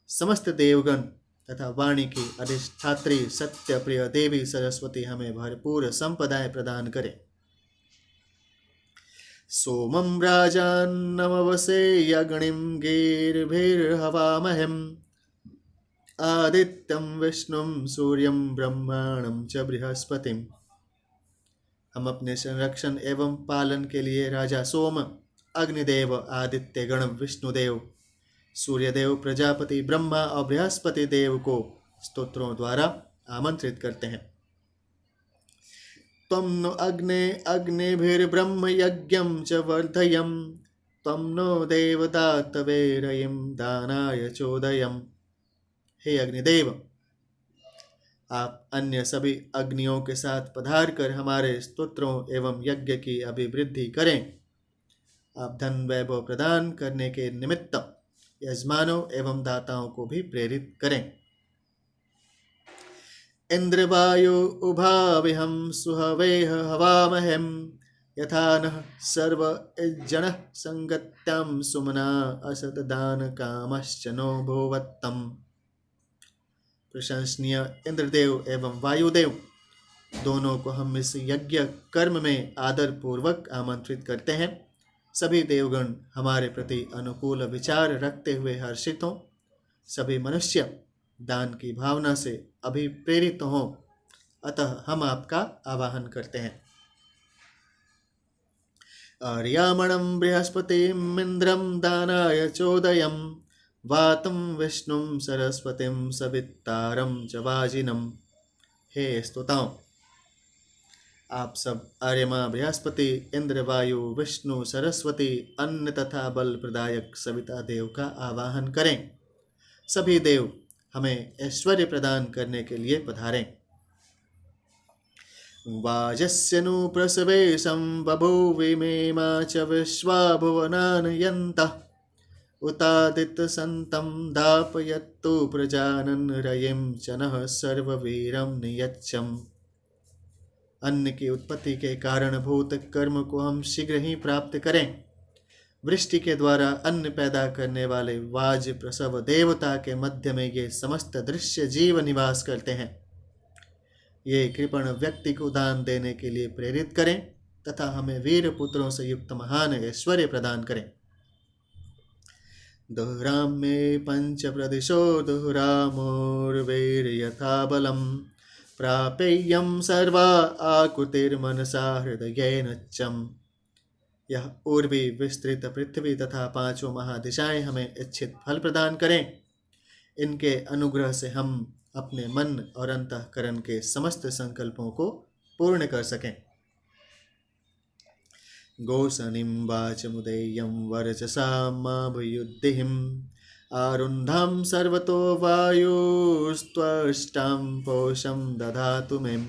समस्त देवगण तथा वाणी की अधिष्ठात्री सत्य प्रिय देवी सरस्वती हमें भरपूर संपदाएं प्रदान करें। सोमं राजान्नमवसे अग्निं गीर्भिर्हवामहेम् आदित्यं विष्णुं सूर्यं ब्रह्माणं च बृहस्पतिम्। हम अपने संरक्षण एवं पालन के लिए राजा सोम, अग्निदेव, आदित्य गण, विष्णुदेव, सूर्यदेव, प्रजापति ब्रह्मा और बृहस्पति देव को स्तोत्रों द्वारा आमंत्रित करते हैं। त्वं नो अग्ने अग्निभिर्ब्रह्म यज्ञं च वर्धयम् त्वं नो देवदातवे रयिं दानाय चोदयम्। हे अग्निदेव, आप अन्य सभी अग्नियों के साथ पधार कर हमारे स्तोत्रों एवं यज्ञ की अभिवृद्धि करें। आप धन वैभव प्रदान करने के निमित्त यजमानों एवं दाताओं को भी प्रेरित करें। इंद्र वायु उभाविहं सुहवेह हवामहेम यथा नः सर्व इज्जनः संगत्यां सुमना असत दान कामश्च नो भुवत्तम्। प्रशंसनीय इंद्रदेव एवं वायुदेव दोनों को हम इस यज्ञ कर्म में आदर पूर्वक आमंत्रित करते हैं। सभी देवगण हमारे प्रति अनुकूल विचार रखते हुए हर्षित हों। सभी मनुष्य दान की भावना से अभिप्रेरित हों। अतः हम आपका आवाहन करते हैं। आर्यामणं बृहस्पतिमिन्द्रं दानाय चोदयम् वातं विष्णुं सरस्वतीं सवितारं च वाजिनम्। हे स्तुताओं, आप सब आर्यमा, बृहस्पति, इंद्र, वायु, विष्णु, सरस्वती, अन्न तथा बल प्रदायक सविता देव का आवाहन करें। सभी देव हमें ऐश्वर्य प्रदान करने के लिए पधारें। वाजस्य नु प्रसवेशं बभूविमेमा च विश्वा भुवनानयन्तः उतादितसन्तं दापयत्तु प्रजानन् रयिं च नः सर्ववीरं नियच्छम्। अन्न की उत्पत्ति के कारणभूत कर्म को हम शीघ्र ही प्राप्त करें। वृष्टि के द्वारा अन्न पैदा करने वाले वाज प्रसव देवता के मध्य में ये समस्त दृश्य जीव निवास करते हैं। ये कृपण व्यक्ति को दान देने के लिए प्रेरित करें तथा हमें वीर पुत्रों से युक्त महान ऐश्वर्य प्रदान करें। दुहराम में पंच प्रदिशो दुहरामोर्वीर्यथा बलम् प्रापेयं सर्वा आकुतिर्मनसा हृदयेन चम्। यह उर्वी, विस्तृत पृथ्वी तथा पांचों महादिशाएं हमें इच्छित फल प्रदान करें। इनके अनुग्रह से हम अपने मन और अंतःकरण के समस्त संकल्पों को पूर्ण कर सकें। गोसनिं वाचमुदेयं वर्चसामाभयुद्धिम् आरुन्धां सर्वतो वायुस्त्वष्टां पोषं दधातु मे।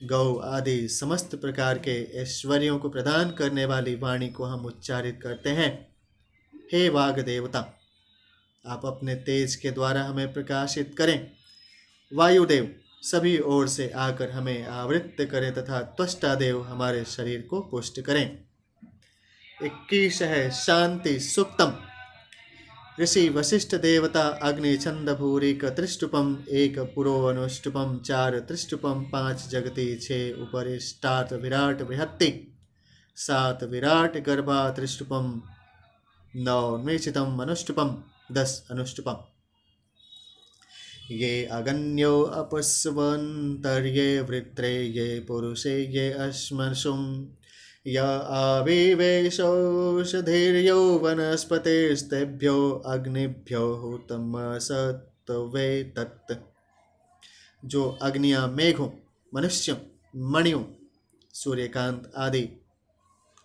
गौ आदि समस्त प्रकार के ऐश्वर्यों को प्रदान करने वाली वाणी को हम उच्चारित करते हैं। हे वाग देवता, आप अपने तेज के द्वारा हमें प्रकाशित करें। वायुदेव सभी ओर से आकर हमें आवृत्त करें तथा त्वष्टा देव हमारे शरीर को पुष्ट करें। 21 है शांति सुक्तम। ऋषि वशिष्ठ देवता अग्नि छंद भूरिक त्रिष्टुपम 1 पुरो अनुष्टुपम 4 त्रिष्टुपम 5 जगति 6 उपरिष्टात् विराट बृहत्ति 7 विराट गर्भा त्रिष्टुपम 9 निश्चितम अनुष्टुपम 10 अनुष्टुपम। ये अगन्यो अपस्वन्तर्ये वृत्रे ये पुरुषे ये अश्मशुम् य आविवेशौषधीर्यो वनस्पतिस्तेभ्यो अग्निभ्यो हुतमसत्वे तत्। जो अग्नियां मेघों, मनुष्यों, मणियों, सूर्यकांत आदि,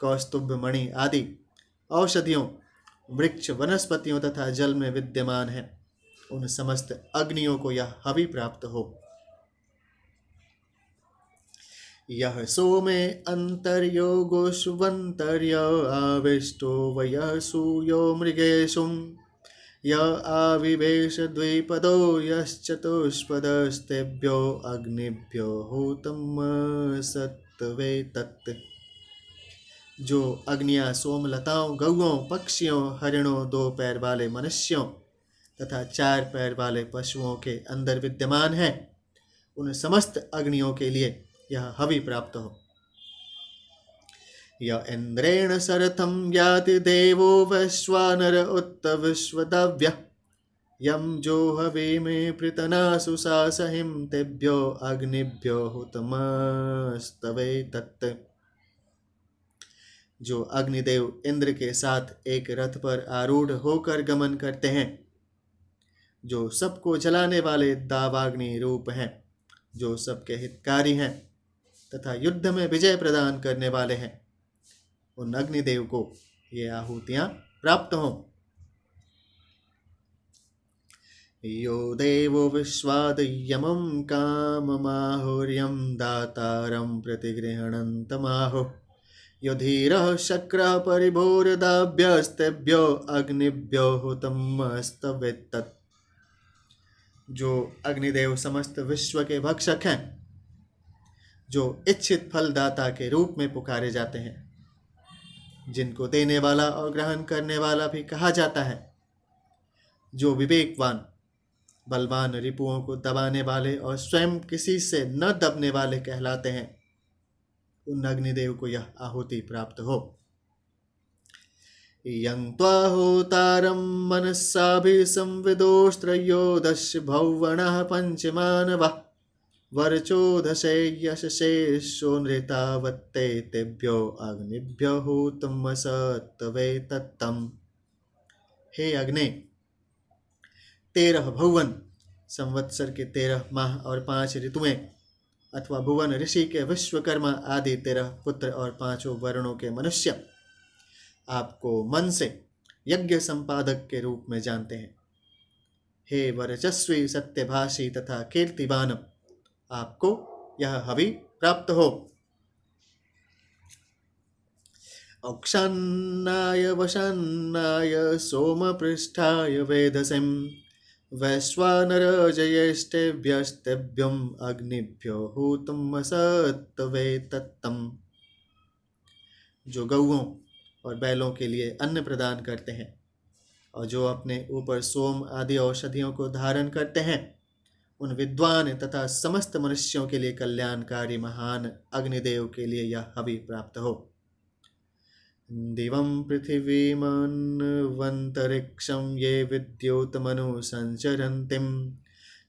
कौस्तुभ मणि आदि औषधियों, वृक्ष, वनस्पतियों तथा जल में विद्यमान है, उन समस्त अग्नियों को यह हवि प्राप्त हो। यह सोमे अंतर्योगोष्वंतर्य आविष्टो वयः सूयो मृगेशुं य आविवेश द्विपदो यश्चतुष्पदस्तेभ्यो अग्निभ्यो होतम सत्तवे तत्। जो अग्नियां सोमलताओं, गौओं, पक्षियों, हरिणों, दो पैर वाले मनुष्यों तथा चार पैर वाले पशुओं के अंदर विद्यमान है, उन समस्त अग्नियों के लिए यह हवि प्राप्त हो। य इंद्रेण सरथम याति देवो वैश्वानर उत विश्वदव्य। यम जो हवि में पृतनासु सासहिम तेभ्यो अग्निभ्यो हुतमस्तवे तत्। जो अग्निदेव इंद्र के साथ एक रथ पर आरूढ़ होकर गमन करते हैं, जो सबको जलाने वाले दावाग्नि रूप हैं, जो सबके हितकारी हैं तथा युद्ध में विजय प्रदान करने वाले हैं, उन अग्निदेव को ये आहुतियां प्राप्त हों। यो देवो विश्वाद यमं काममाहुर्यं दातारं प्रतिगृह्णन्तमाहो। यो धीरः शक्रः परिभोरदाभ्यस्तेभ्यो अग्निभ्यो हुतमस्तवे तत्। जो अग्निदेव समस्त विश्व के भक्षक हैं, जो इच्छित फलदाता के रूप में पुकारे जाते हैं, जिनको देने वाला और ग्रहण करने वाला भी कहा जाता है, जो विवेकवान, बलवान, रिपुओं को दबाने वाले और स्वयं किसी से न दबने वाले कहलाते हैं, उन अग्निदेव को यह आहुति प्राप्त हो। यं त्वा होतारं मनस्साभिसंविदोस्त्रयोदश भौवनः पंचमानवः। वर्चोदशे यशसे सोनृतावत्ते तेभ्यो अग्निभ्यो हुतमसत्तवे तत्तम्। हे अग्नि, 13 भुवन, संवत्सर के 13 माह और 5 ऋतुएं, अथवा भुवन ऋषि के विश्वकर्मा आदि 13 पुत्र और 5 वर्णों के मनुष्य आपको मन से यज्ञ संपादक के रूप में जानते हैं। हे वर्चस्वी, सत्यभाषी तथा कीर्तिवान, आपको यह हवि प्राप्त हो। औक्षान्नाय वशान्नाय सोमपृष्ठाय वेधसिं वैश्वानरजयेष्ठेभ्यस्तेभ्यं अग्निभ्यो हुतमसत्तवे तत्तम्। जो गौओं और बैलों के लिए अन्न प्रदान करते हैं और जो अपने ऊपर सोम आदि औषधियों को धारण करते हैं, उन विद्वान तथा समस्त मनुष्यों के लिए कल्याणकारी महान अग्निदेव के लिए यह हवि प्राप्त हो। दिवं पृथिवीमन्वन्तरिक्षं ये विद्युतमनु संचरन्तिं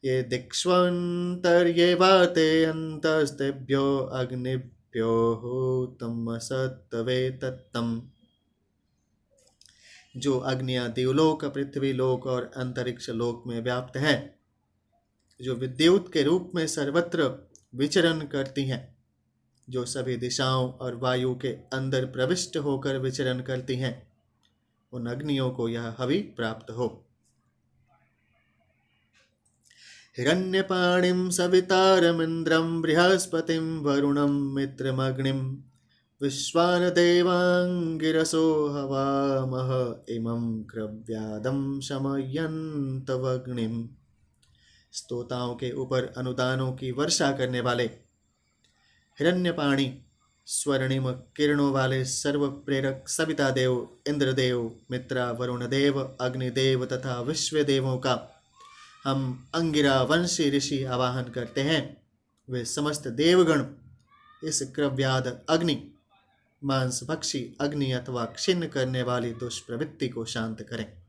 ये दिक्ष्वान्तर्येवाते अन्तस्तेभ्यो अग्निभ्यो हुतमसत्तवे तत्तम्। जो अग्नियां देवलोक, पृथ्वी लोक और अंतरिक्ष लोक में व्याप्त है, जो विद्युत के रूप में सर्वत्र विचरण करती हैं, जो सभी दिशाओं और वायु के अंदर प्रविष्ट होकर विचरण करती हैं, उन अग्नियों को यह हवि प्राप्त हो। हिरण्यपाणिं सवितारमिन्द्रं बृहस्पतिं वरुणं मित्रमग्निं विश्वानदेवांगिरसो हवामह इमं क्रव्यादं शमयन्तवग्निम्। स्तोताओं के ऊपर अनुदानों की वर्षा करने वाले हिरण्यपाणी, स्वर्णिम किरणों वाले सर्व प्रेरक सविता देव, इंद्रदेव, मित्रा, वरुण देव, अग्निदेव तथा विश्व देवों का हम अंगिरा वंशी ऋषि आवाहन करते हैं। वे समस्त देवगण इस क्रव्याद अग्नि, मांस भक्षी अग्नि अथवा क्षिन्न करने वाली दुष्प्रवृत्ति को शांत करें।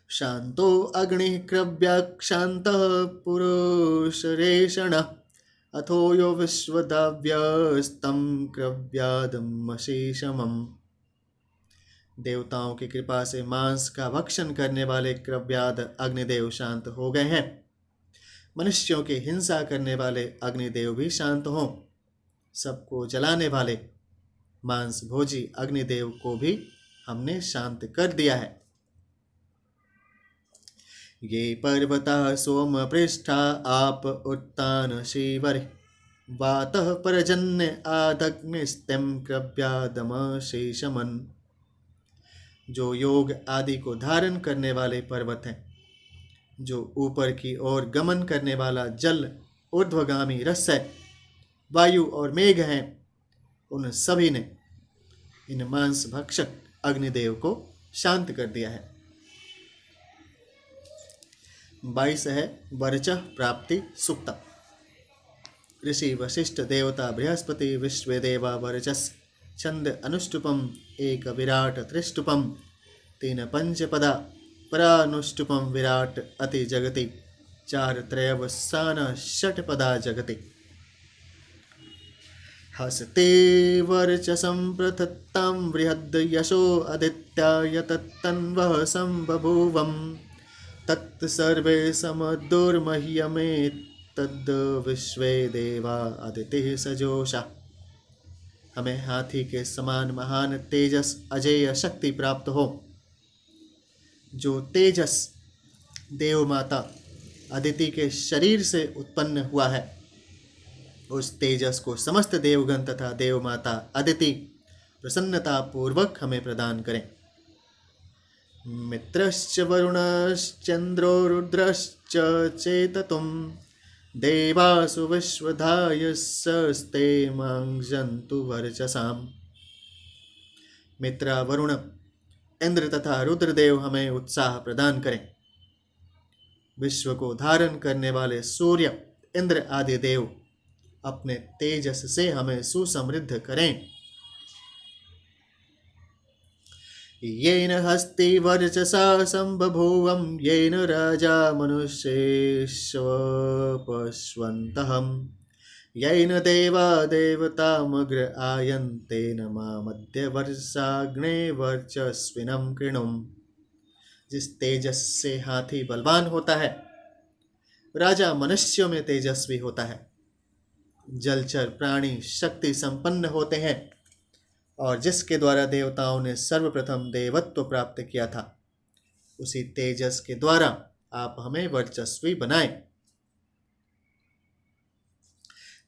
शांतो अग्नि क्रव्याक्षान्तः पुरुषरेषणः अथो यो विश्वदाव्यस्तं क्रव्यादमशेषमम्। देवताओं की कृपा से मांस का भक्षण करने वाले क्रव्याद अग्निदेव शांत हो गए हैं। मनुष्यों की हिंसा करने वाले अग्निदेव भी शांत हों। सबको जलाने वाले मांस भोजी अग्निदेव को भी हमने शांत कर दिया है। ये पर्वता सोम पृष्ठा आप उत्तान शिवर वातः परजन्य आदग्निस्त्यं क्रव्यादम शेषमन्। जो योग आदि को धारण करने वाले पर्वत हैं, जो ऊपर की ओर गमन करने वाला जल ऊर्ध्वगामी रस है, वायु और मेघ हैं, उन सभी ने इन मांस भक्षक अग्निदेव को शांत कर दिया है। 22 है वर्चः प्राप्ति सुक्ता। ऋषि वशिष्ठ देवता बृहस्पति विश्वे देवा वर्चस् छंद अनुष्टुपम एक विराट त्रिष्टुपम तीन पंचपदा परानुष्टुपम विराट अति जगति चार त्रयवसान षटपदा जगति। हस्ते वर्चसं प्रथत्तां बृहद् यशो आदित्याय तत्तन्वः सम्बभूवं तत्सर्वे समदुर्मह्यमे तद् विश्वे देवा अदितिः सजोषा। हमें हाथी के समान महान तेजस अजेय शक्ति प्राप्त हो। जो तेजस देव माता अदिति के शरीर से उत्पन्न हुआ है, उस तेजस को समस्त देवगण तथा देव माता अदिति प्रसन्नता पूर्वक हमें प्रदान करें। मित्रश्च वरुणश्चंद्रो रुद्रश्च चेततुम देवासु विश्वधायस्ते मांजन्तु वर्चसाम। मित्र वरुण, इंद्र तथा रुद्रदेव हमें उत्साह प्रदान करें। विश्व को धारण करने वाले सूर्य, इंद्र आदि देव अपने तेजस से हमें सुसमृद्ध करें। येन हस्ति वर्चसा संबभूवं येन राजा मनुष्येश्व पश्वन्तहं येन देवा देवतामग्र आयन्तेन मामद्य वर्षाग्ने वर्चस्विनं कृणुम्। जिस तेजस से हाथी बलवान होता है, राजा मनुष्यों में तेजस्वी होता है, जलचर प्राणी शक्ति संपन्न होते हैं, और जिसके द्वारा देवताओं ने सर्वप्रथम देवत्व प्राप्त किया था, उसी तेजस के द्वारा आप हमें वर्चस्वी बनाएं।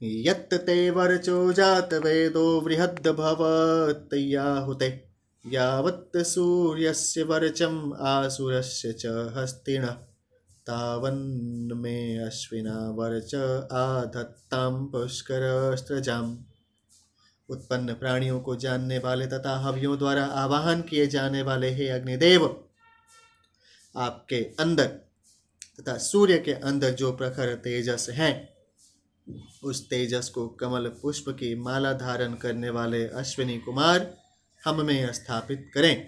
यत् ते वर्चो जात वेदो बृहद् भवत् याहुते यावत् सूर्यस्य वर्चम् आसुरस्य च हस्तिनः तावन्मे अश्विना वर्च आधत्तां पुष्करस्त्रजाम्। उत्पन्न प्राणियों को जानने वाले तथा हवियों द्वारा आवाहन किए जाने वाले हे अग्निदेव, आपके अंदर तथा सूर्य के अंदर जो प्रखर तेजस है, उस तेजस को कमल पुष्प की माला धारण करने वाले अश्विनी कुमार हम में स्थापित करें।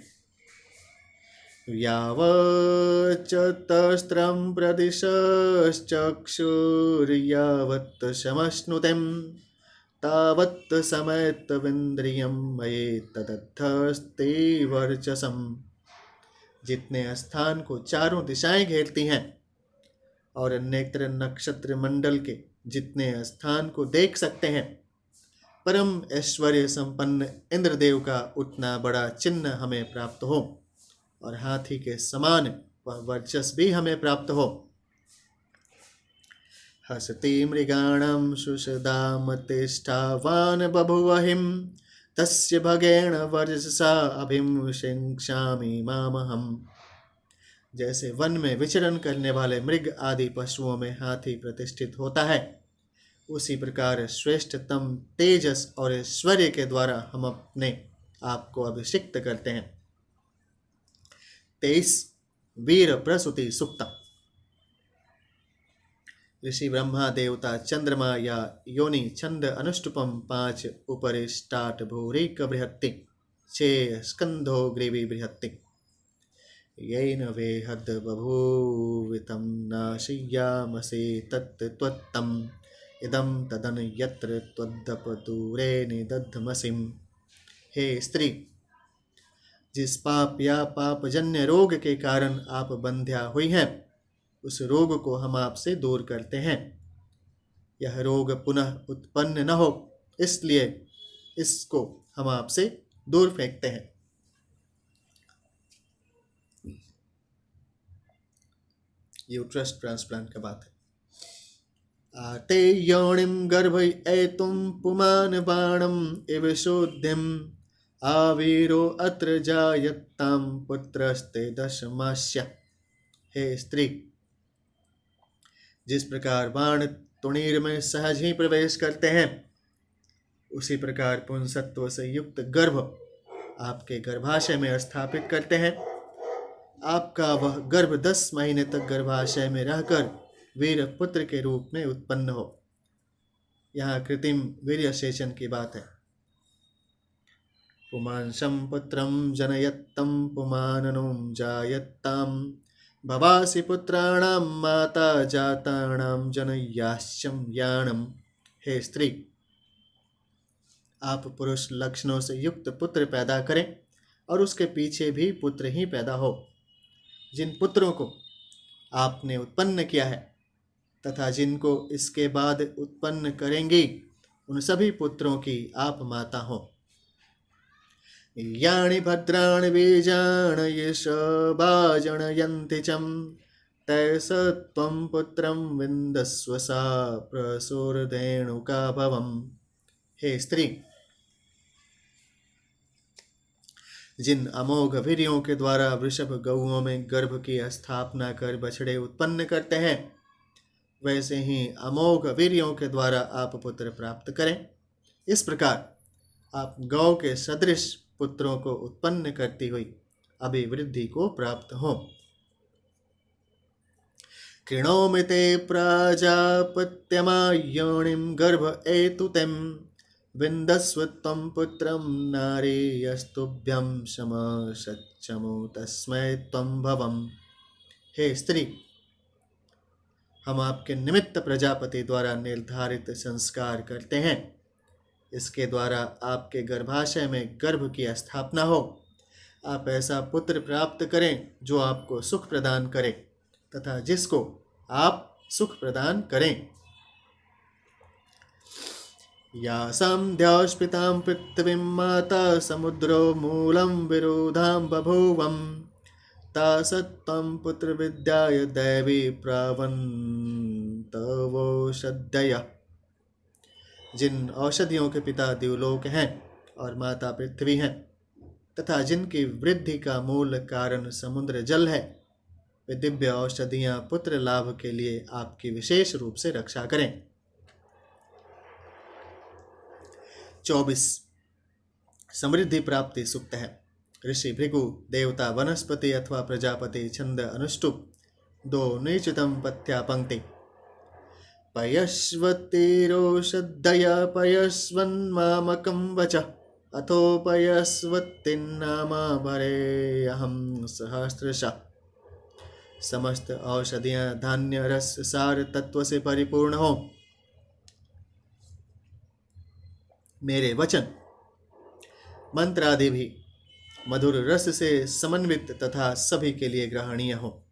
यावच्चतस्त्रं प्रदिशश्चक्षुर्यावत् समश्नुतें तावत् समयत्विन्द्रियं मयि तदर्थस्ते वर्चसम्। जितने स्थान को चारों दिशाएं घेरती हैं और नेत्र नक्षत्र मंडल के जितने स्थान को देख सकते हैं, परम ऐश्वर्य संपन्न इंद्रदेव का उतना बड़ा चिन्ह हमें प्राप्त हो और हाथी के समान वह वर्चस भी हमें प्राप्त हो। हसति मृगाणां सुषदामतिष्ठावान् बभुवहिं तस्य भगेण वर्चसा अभिंशिक्षामि मामहम्। जैसे वन में विचरण करने वाले मृग आदि पशुओं में हाथी प्रतिष्ठित होता है, उसी प्रकार श्रेष्ठतम तेजस और ऐश्वर्य के द्वारा हम अपने आप को अभिषिक्त करते हैं। 23 वीर प्रसूति सुक्ता। ऋषि ब्रह्मा देवता चंद्रमा या योनि छंद अनुष्टुपम 5 उपरिष्टाट भूरिक बृहत्ति 6 स्कंधो ग्रीवी बृहत्ति। येन वेहद बभूवितं नाशियामसि तत्त्वत्तम् इदं तदन यत्र त्वद्दपदूरे निदध्मसिम्। हे स्त्री, जिस पाप या पापजन्य रोग के कारण आप बंध्या हुई हैं, उस रोग को हम आपसे दूर करते हैं। यह रोग पुनः उत्पन्न न हो, इसलिए इसको हम आपसे दूर फेंकते हैं। यूट्रस ट्रांसप्लांट का बात है। आते योनिम गर्भ एतुम पुमान बाणम इव शोध्यम आवीरो अत्र जायतां पुत्रस्ते दशमास्य। हे स्त्री, जिस प्रकार बाण तुणीर में सहज ही प्रवेश करते हैं, उसी प्रकार पुंसत्व से युक्त गर्भ आपके गर्भाशय में स्थापित करते हैं। आपका वह गर्भ 10 महीने तक गर्भाशय में रहकर वीर पुत्र के रूप में उत्पन्न हो। यहाँ कृत्रिम वीर्य सेचन की बात है। पुमांसं पुत्रं जनयत्तं पुमाननुं जायत्तां भवासि पुत्राणां माता जातानां जनयाश्चं याणम्। हे स्त्री, आप पुरुष लक्षणों से युक्त पुत्र पैदा करें और उसके पीछे भी पुत्र ही पैदा हो। जिन पुत्रों को आपने उत्पन्न किया है तथा जिनको इसके बाद उत्पन्न करेंगी, उन सभी पुत्रों की आप माता हो। यानि भद्राणि बीजानि यशोभा जनयन्ति चं तैष त्वं पुत्रं विन्दस्व सा प्रसूरधेनुका भवम्। हे स्त्री, जिन अमोघ वीर्यों के द्वारा वृषभ गौओं में गर्भ की स्थापना कर बछड़े उत्पन्न करते हैं, वैसे ही अमोघ वीर्यों के द्वारा आप पुत्र प्राप्त करें। इस प्रकार आप गौ के सदृश पुत्रों को उत्पन्न करती हुई अभिवृद्धि को प्राप्त हो। कृणोमि ते प्राजापत्यमायोनिं गर्भ एतुतें विन्दस्व त्वं पुत्रं नारी यस्तुभ्यं समसच्चमो तस्मै त्वं भवम्। हे स्त्री, हम आपके निमित्त प्रजापति द्वारा निर्धारित संस्कार करते हैं। इसके द्वारा आपके गर्भाशय में गर्भ की स्थापना हो। आप ऐसा पुत्र प्राप्त करें जो आपको सुख प्रदान करे तथा जिसको आप सुख प्रदान करें। यासां द्यौष्पितां पृथ्वीं माता समुद्रो मूलं विरोधां बभूवं तासत्त्वं पुत्रविद्याय दैवी प्रावन्तवोषधयः। जिन औषधियों के पिता देवलोक हैं और माता पृथ्वी हैं तथा जिनकी वृद्धि का मूल कारण समुद्र जल है, वे दिव्य औषधियां पुत्र लाभ के लिए आपकी विशेष रूप से रक्षा करें। 24 समृद्धि प्राप्ति सूक्त है। ऋषि भृगु, देवता, वनस्पति अथवा प्रजापति, छंद अनुष्टुप 2 निश्चितम पथ्या पंक्ति। पयस्वतिरोषधय पयस्वन्मामकं वचः अथोपयस्वतिन्नामा भरेऽहं सहस्रशः। समस्त औषधियां धान्य रस सार तत्व से परिपूर्ण हो। मेरे वचन मंत्र आदि भी मधुर रस से समन्वित तथा सभी के लिए ग्रहणीय हो।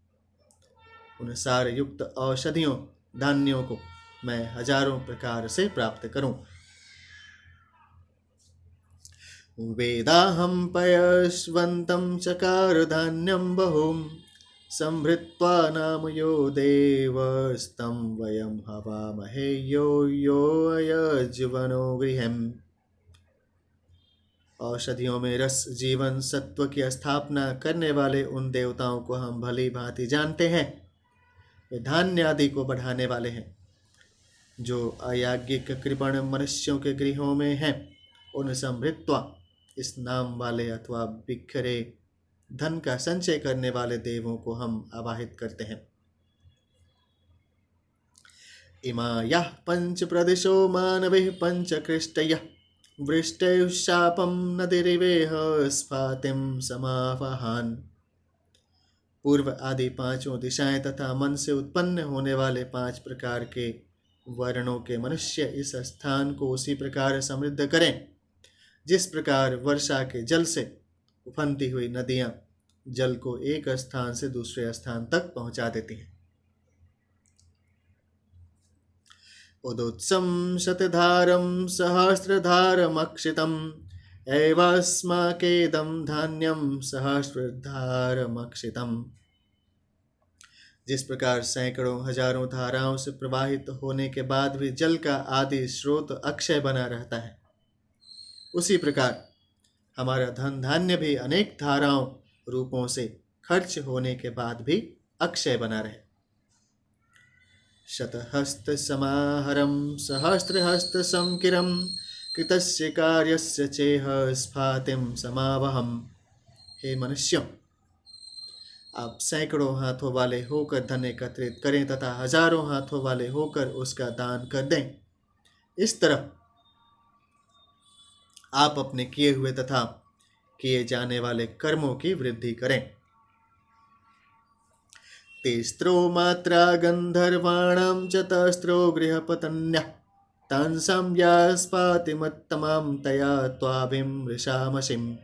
उन सार युक्त औषधियों धान्यों को मैं हजारों प्रकार से प्राप्त करूं। वेदाहं पयस्वन्तं चकार धान्यं बहुं संभृत्वा नाम यो देवस्तं वयं हवामहे यो अयज्वनो गृहम्। औषधियों में रस जीवन सत्व की स्थापना करने वाले उन देवताओं को हम भली भांति जानते हैं। वे धान्य आदि को बढ़ाने वाले हैं जो अयाज्ञिक कृपण मनुष्यों के गृहों में हैं। उन समृत्वा इस नाम वाले अथवा बिखरे धन का संचय करने वाले देवों को हम आवाहित करते हैं। इमा यः पंच प्रदिशो मानविः पंचकृष्टयः वृष्टैः शापं नदीरिवेह स्फातिं समावहान्। पूर्व आदि 5 दिशाएं तथा मन से उत्पन्न होने वाले 5 प्रकार के वर्णों के मनुष्य इस स्थान को उसी प्रकार समृद्ध करें जिस प्रकार वर्षा के जल से उफनती हुई नदियां जल को एक स्थान से दूसरे स्थान तक पहुंचा देती हैं। उदोत्सं शतधारं सहस्रधारमक्षितम् एवास्माकेदं धान्यं सहस्रधारमक्षितम्। जिस प्रकार सैकड़ों हजारों धाराओं से प्रवाहित होने के बाद भी जल का आदि स्रोत अक्षय बना रहता है, उसी प्रकार हमारा धन धान्य भी अनेक धाराओं रूपों से खर्च होने के बाद भी अक्षय बना रहे। शतहस्त समाहरम सहस्त्रहस्त संकिरम कृतस्य कार्यस्य चेह स्फातिम समावहम। हे मनुष्यों, आप सैकड़ों हाथों वाले होकर धन एकत्रित करें तथा हजारों हाथों वाले होकर उसका दान कर दें। इस तरह आप अपने किए हुए तथा किए जाने वाले कर्मों की वृद्धि करें। तिस्रो मात्रा गंधर्वाणां च तस्रो गृहपतन्यः तांसां यास्पातिमत्तमां तया त्वाभिमृशामसिम्।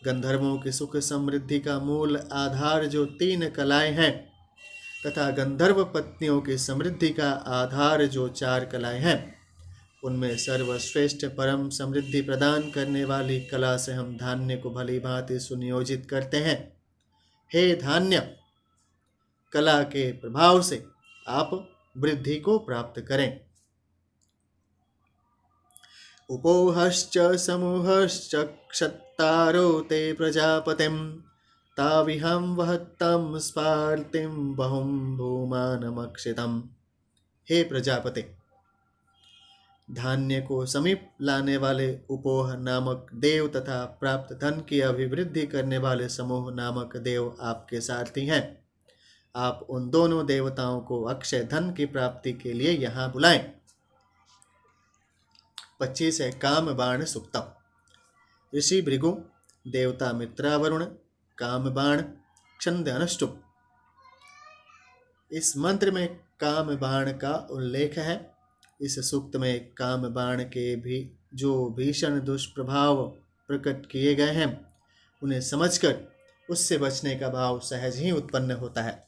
गंधर्वों की सुख समृद्धि का मूल आधार जो 3 कलाएं हैं तथा गंधर्व पत्नियों की समृद्धि का आधार जो 4 कलाएं हैं, उनमें सर्वश्रेष्ठ परम समृद्धि प्रदान करने वाली कला से हम धान्य को भली भांति सुनियोजित करते हैं। हे धान्य, कला के प्रभाव से आप वृद्धि को प्राप्त करें। उपोहश्च समूहश्च क्षत्तारो ते प्रजापतिं ताविहं वहत्तं स्पार्तिं बहुं भूमानमक्षितम्। हे प्रजापति, धान्य को समीप लाने वाले उपोह नामक देव तथा प्राप्त धन की अभिवृद्धि करने वाले समूह नामक देव आपके सारथी हैं। आप उन दोनों देवताओं को अक्षय धन की प्राप्ति के लिए यहाँ बुलाएं। 25 है काम बाण सुक्तम। ऋषि भृगु, देवता मित्रावरुण, काम बाण, छंद अनुष्टुप। इस मंत्र में काम बाण का उल्लेख है। इस सूक्त में काम बाण के भी जो भीषण दुष्प्रभाव प्रकट किए गए हैं, उन्हें समझकर उससे बचने का भाव सहज ही उत्पन्न होता है।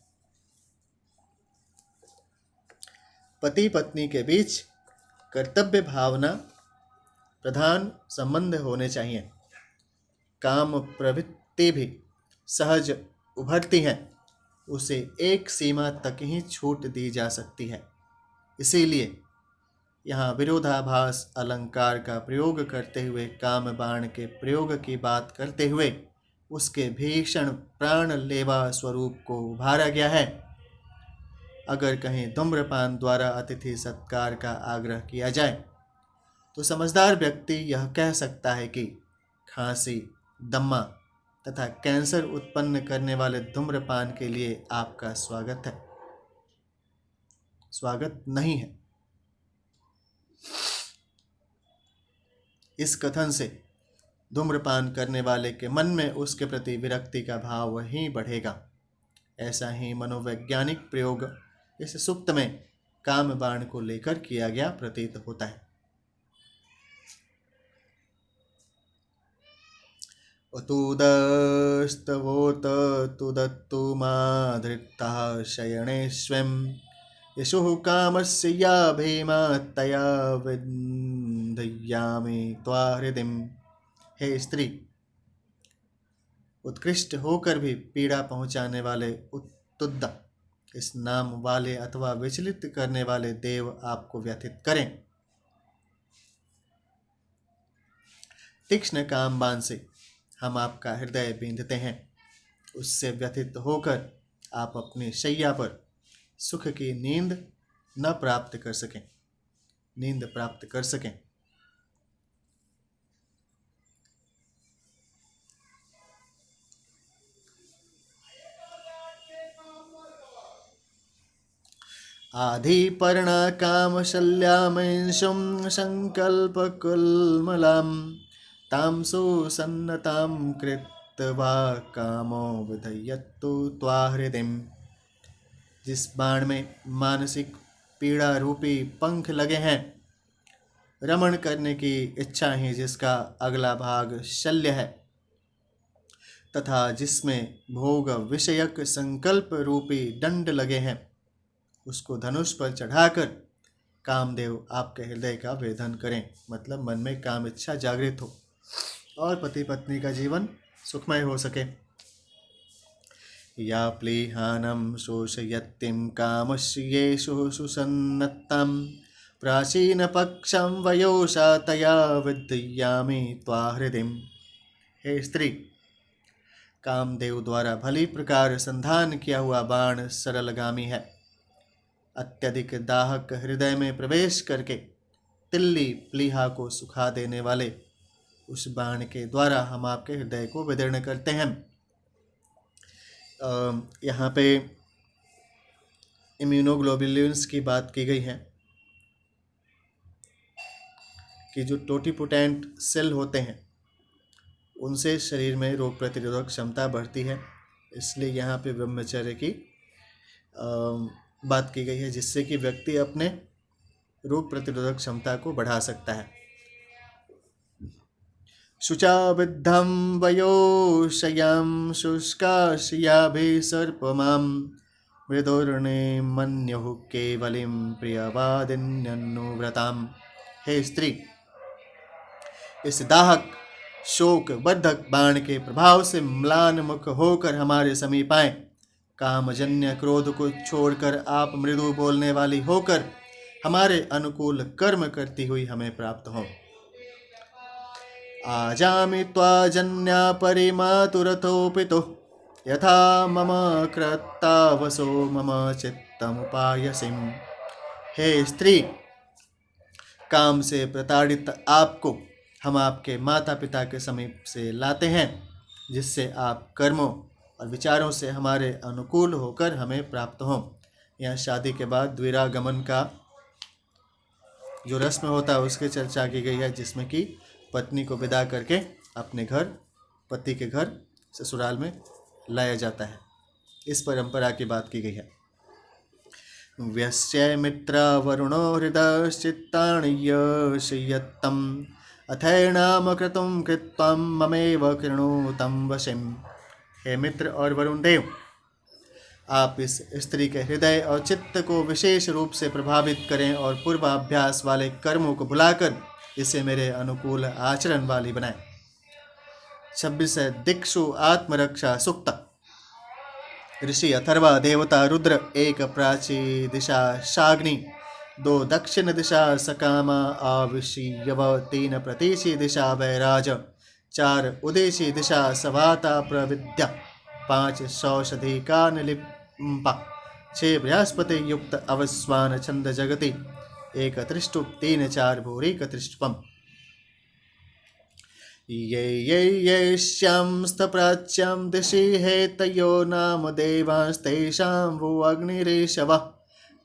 पति पत्नी के बीच कर्तव्य भावना प्रधान संबंध होने चाहिए। काम प्रवृत्ति भी सहज उभरती है, उसे एक सीमा तक ही छूट दी जा सकती है। इसीलिए यहाँ विरोधाभास अलंकार का प्रयोग करते हुए काम बाण के प्रयोग की बात करते हुए उसके भीषण प्राण लेवा स्वरूप को उभारा गया है। अगर कहीं धूम्रपान द्वारा अतिथि सत्कार का आग्रह किया जाए तो समझदार व्यक्ति यह कह सकता है कि खांसी, दम्मा तथा कैंसर उत्पन्न करने वाले धूम्रपान के लिए आपका स्वागत है, स्वागत नहीं है। इस कथन से धूम्रपान करने वाले के मन में उसके प्रति विरक्ति का भाव ही बढ़ेगा। ऐसा ही मनोवैज्ञानिक प्रयोग इस सूक्त में काम बाण को लेकर किया गया प्रतीत होता है। अतुदस्तवोत तुदत्तु माधृतः शयनेष्वं यशुः कामस्य या भीमा तया विन्धयामि त्वा हृदिम्। हे स्त्री, उत्कृष्ट होकर भी पीड़ा पहुंचाने वाले उत्तुद इस नाम वाले अथवा विचलित करने वाले देव आपको व्यथित करें। तीक्ष्ण कामबाण से हम आपका हृदय बींधते हैं। उससे व्यथित होकर आप अपनी शैया पर सुख की नींद प्राप्त कर सकें। आधिपर्णा कामशल्यामेषुं संकल्पकुल्मलां तां सुसन्नतां कृत्वा कामो विधयत्तु त्वा हृदिम्। जिस बाण में मानसिक पीड़ा रूपी पंख लगे हैं, रमण करने की इच्छा ही जिसका अगला भाग शल्य है, तथा जिसमें भोग विषयक संकल्प रूपी दंड लगे हैं, उसको धनुष पर चढ़ाकर कामदेव आपके हृदय का वेधन करें। मतलब मन में काम इच्छा जागृत हो और पति पत्नी का जीवन सुखमय हो सके। या प्लीहानं शोषयत्तिं कामस्येषु सुसन्नतां प्राचीनपक्षं वयोषा तया विद्धयामि त्वा हृदिम्। हे स्त्री, कामदेव द्वारा भली प्रकार संधान किया हुआ बाण सरलगामी है। अत्यधिक दाहक हृदय में प्रवेश करके तिल्ली प्लीहा को सुखा देने वाले उस बाण के द्वारा हम आपके हृदय को विदीर्ण करते हैं। यहाँ पे इम्यूनोग्लोबुलिन्स की बात की गई है कि जो टोटीपोटेंट सेल होते हैं उनसे शरीर में रोग प्रतिरोधक क्षमता बढ़ती है, इसलिए यहाँ पे ब्रह्मचर्य की बात की गई है, जिससे कि व्यक्ति अपने रोग प्रतिरोधक क्षमता को बढ़ा सकता है। शुचा विद्धम वयोशयां शुष्काशयाभि सर्पमां मृदुर्णे मन्युः केवलिं प्रियवादिन्यनुव्रताम्। हे स्त्री, इस दाहक शोक वर्धक बाण के प्रभाव से म्लान मुख होकर हमारे समीप आए। कामजन्य क्रोध को छोड़कर आप मृदु बोलने वाली होकर हमारे अनुकूल कर्म करती हुई हमें प्राप्त हो। आजामि त्वाजन्या परिमातुरथोपितो यथा मम कृत्तावसो मम चित्तमुपायसिम। हे स्त्री, काम से प्रताड़ित आपको हम आपके माता पिता के समीप से लाते हैं, जिससे आप कर्मों और विचारों से हमारे अनुकूल होकर हमें प्राप्त हों। यहाँ शादी के बाद द्विरागमन का जो रस्म होता है उसकी चर्चा की गई है, जिसमें कि पत्नी को विदा करके अपने घर, पति के घर ससुराल में लाया जाता है। इस परंपरा की बात की गई है। व्यस्य मित्र वरुणो हृदश्चित्तानि यशयत्तम् अथैर्नाम क्रतुं कृत्वा ममेव कृणुतं वशिम। हे मित्र और वरुण देव, आप इस स्त्री के हृदय और चित्त को विशेष रूप से प्रभावित करें और पूर्वाभ्यास वाले कर्मों को भुलाकर इसे मेरे अनुकूल आचरण वाली बनाएं। 26 दिक्षु आत्मरक्षा सुक्त। ऋषि अथर्वा, देवता रुद्र, एक प्राची दिशा शाग्नि, 2 दक्षिण दिशा सकामा आविषीयव, 3 प्रतीची दिशा वैराज, 4 उदेशी दिशा सवाता प्रविद्या, 5 सौषधि का निलिम्पा, 6 बृहस्पति युक्त अवस्वान छंद जगति, 1 त्रिष्टुप, 3 4 भूरि कत्रिष्टुपम। ये श्यामस्तप्राच्यां दिशि हेतयो नाम देवांस्तेषां वो अग्निरेशवः,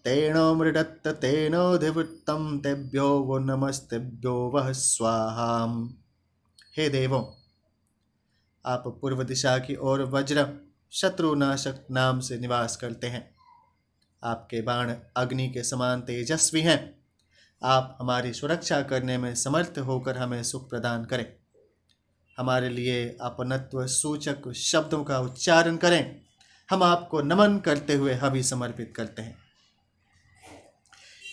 तेनो मृडत्त तेनोधिवृत्तं तेभ्यो वो नमस्तेभ्यो वः स्वाहाम। हे देवों, आप पूर्व दिशा की ओर वज्र शत्रुनाशक नाम से निवास करते हैं। आपके बाण अग्नि के समान तेजस्वी हैं। आप हमारी सुरक्षा करने में समर्थ होकर हमें सुख प्रदान करें। हमारे लिए अपनत्व सूचक शब्दों का उच्चारण करें। हम आपको नमन करते हुए हवि समर्पित करते हैं।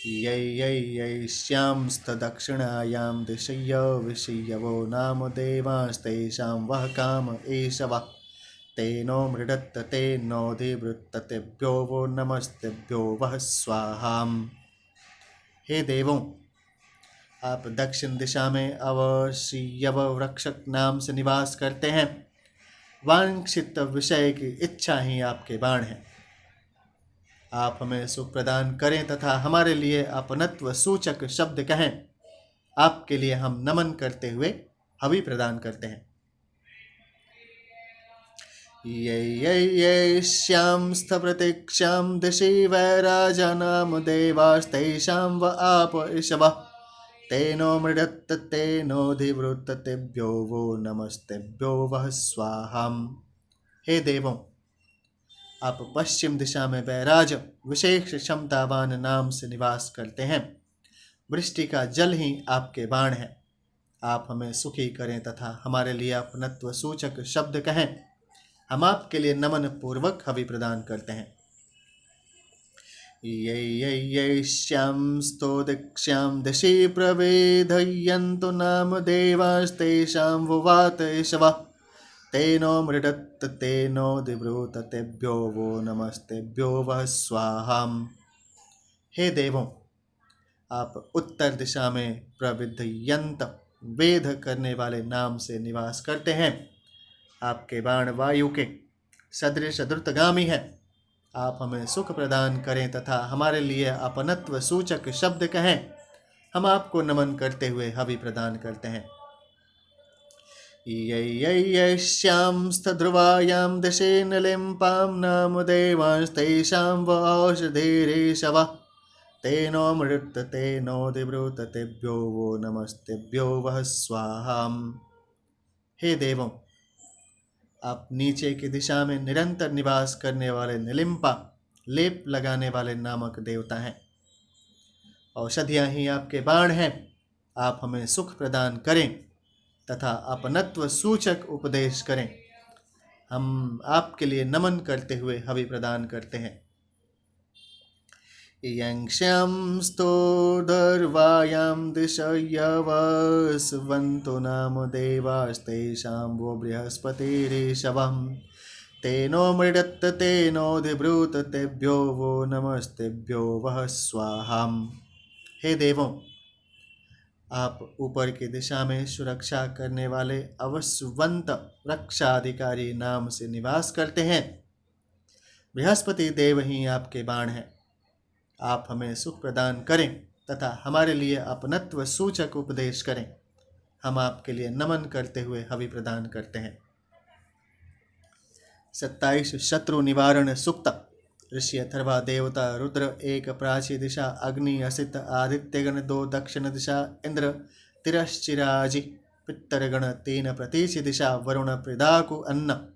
यै श्यामस्तदक्षिणायां दिशय विषयवो नाम देवांस्तेषां वः काम एषवः, तेनो मृडत्त तेनोधिवृत्त तेभ्यो वो नमस्तेभ्यो वः स्वाहाम। हे देवों, आप दक्षिण दिशा में अवशीयव वृक्षक नाम से निवास करते हैं। वांछित विषय की इच्छा ही आपके बाण हैं। आप हमें सुख प्रदान करें तथा हमारे लिए अपनत्व सूचक शब्द कहें। आपके लिए हम नमन करते हुए हवि प्रदान करते हैं। ये श्यामस्थ प्रतीक्षां दिशि वैराजनाम देवास्तेषां व आप ईशवः, तेनो मृडत्त तेनोधिवृत्त तेभ्यो वो नमस्तेभ्यो वः स्वाहाम। हे देवों, आप पश्चिम दिशा में वैराज विशेष क्षमतावान नाम से निवास करते हैं। वृष्टि का जल ही आपके बाण है। आप हमें सुखी करें तथा हमारे लिए अपनत्व सूचक शब्द कहें। हम आपके लिए नमन पूर्वक हवि प्रदान करते हैं। ये श्यामस्तो दिक्ष्यां दिशि प्रवेदयन्तु नाम देवास्तेषां वुवात ईशवः, तेनो मृडत्त तेनोधिवृत तेभ्यो वो नमस्तेभ्यो वः स्वाहाम। हे देवों, आप उत्तर दिशा में प्रविधयंत वेद करने वाले नाम से निवास करते हैं। आपके बाण वायु के सदृश द्रुतगामी है। आप हमें सुख प्रदान करें तथा हमारे लिए अपनत्व सूचक शब्द कहें। हम आपको नमन करते हुए हवि प्रदान करते हैं। यस्यां दशे नलिम्पां नाम देवांस्तेषां व औषधेरेशवः तेनोऽमृत तेनोऽधिब्रूत तेभ्यो वो नमस्तेभ्यो वः स्वाहाम्। हे देवों, आप नीचे की दिशा में निरंतर निवास करने वाले निलिम्पा, लेप लगाने वाले नामक देवता हैं। औषधियाँ ही आपके बाण हैं। आप हमें सुख प्रदान करें तथा अपनत्व सूचक उपदेश करें। हम आपके लिए नमन करते हुए हवि प्रदान करते हैं। यंक्ष्यां स्तोदर्वायां दिशयवस्वन्तो नाम देवास्तेषां वो बृहस्पतिरेशवं तेनो मृडत्त तेनोऽधिब्रूत तेभ्यो वो नमस्तेभ्यो वः स्वाहाम्। हे देवों, आप ऊपर की दिशा में सुरक्षा करने वाले अवस्वंत रक्षाधिकारी नाम से निवास करते हैं। बृहस्पति देव ही आपके बाण हैं। आप हमें सुख प्रदान करें तथा हमारे लिए अपनत्व सूचक उपदेश करें। हम आपके लिए नमन करते हुए हवि प्रदान करते हैं। 27 शत्रु निवारण सुक्त। ऋषि अथर्वा देवता रुद्र एक प्राची दिशा, अग्नि असित आदित्यगण 2 दक्षिण दिशा, इंद्र तिरश्चिराजि पित्तरगण 3 प्रतीचि दिशा, वरुण प्रदाकु अन्न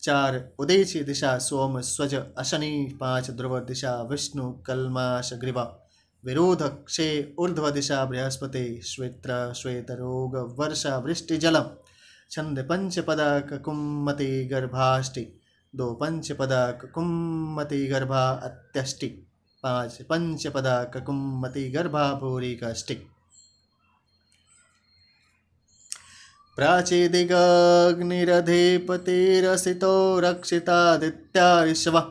4 उदयची दिशा, सोम स्वज अशनि 5 ध्रुव दिशा, विष्णु कल्माश ग्रीवा विरोध क्षे ऊर्ध्व दिशा, बृहस्पति श्वेत्र श्वेतरोग वर्षा वृष्टि जलम, छंद पंचपदा कुम्मति गर्भाष्टि 2 पंचपदा कुम्मति गर्भा अत्यष्टि, 5 पंचपदा कुम्मति गर्भा भूरि काष्टि। प्राचीदिगाग्निरधिपतिरसितो रक्षितादित्या ऋषवः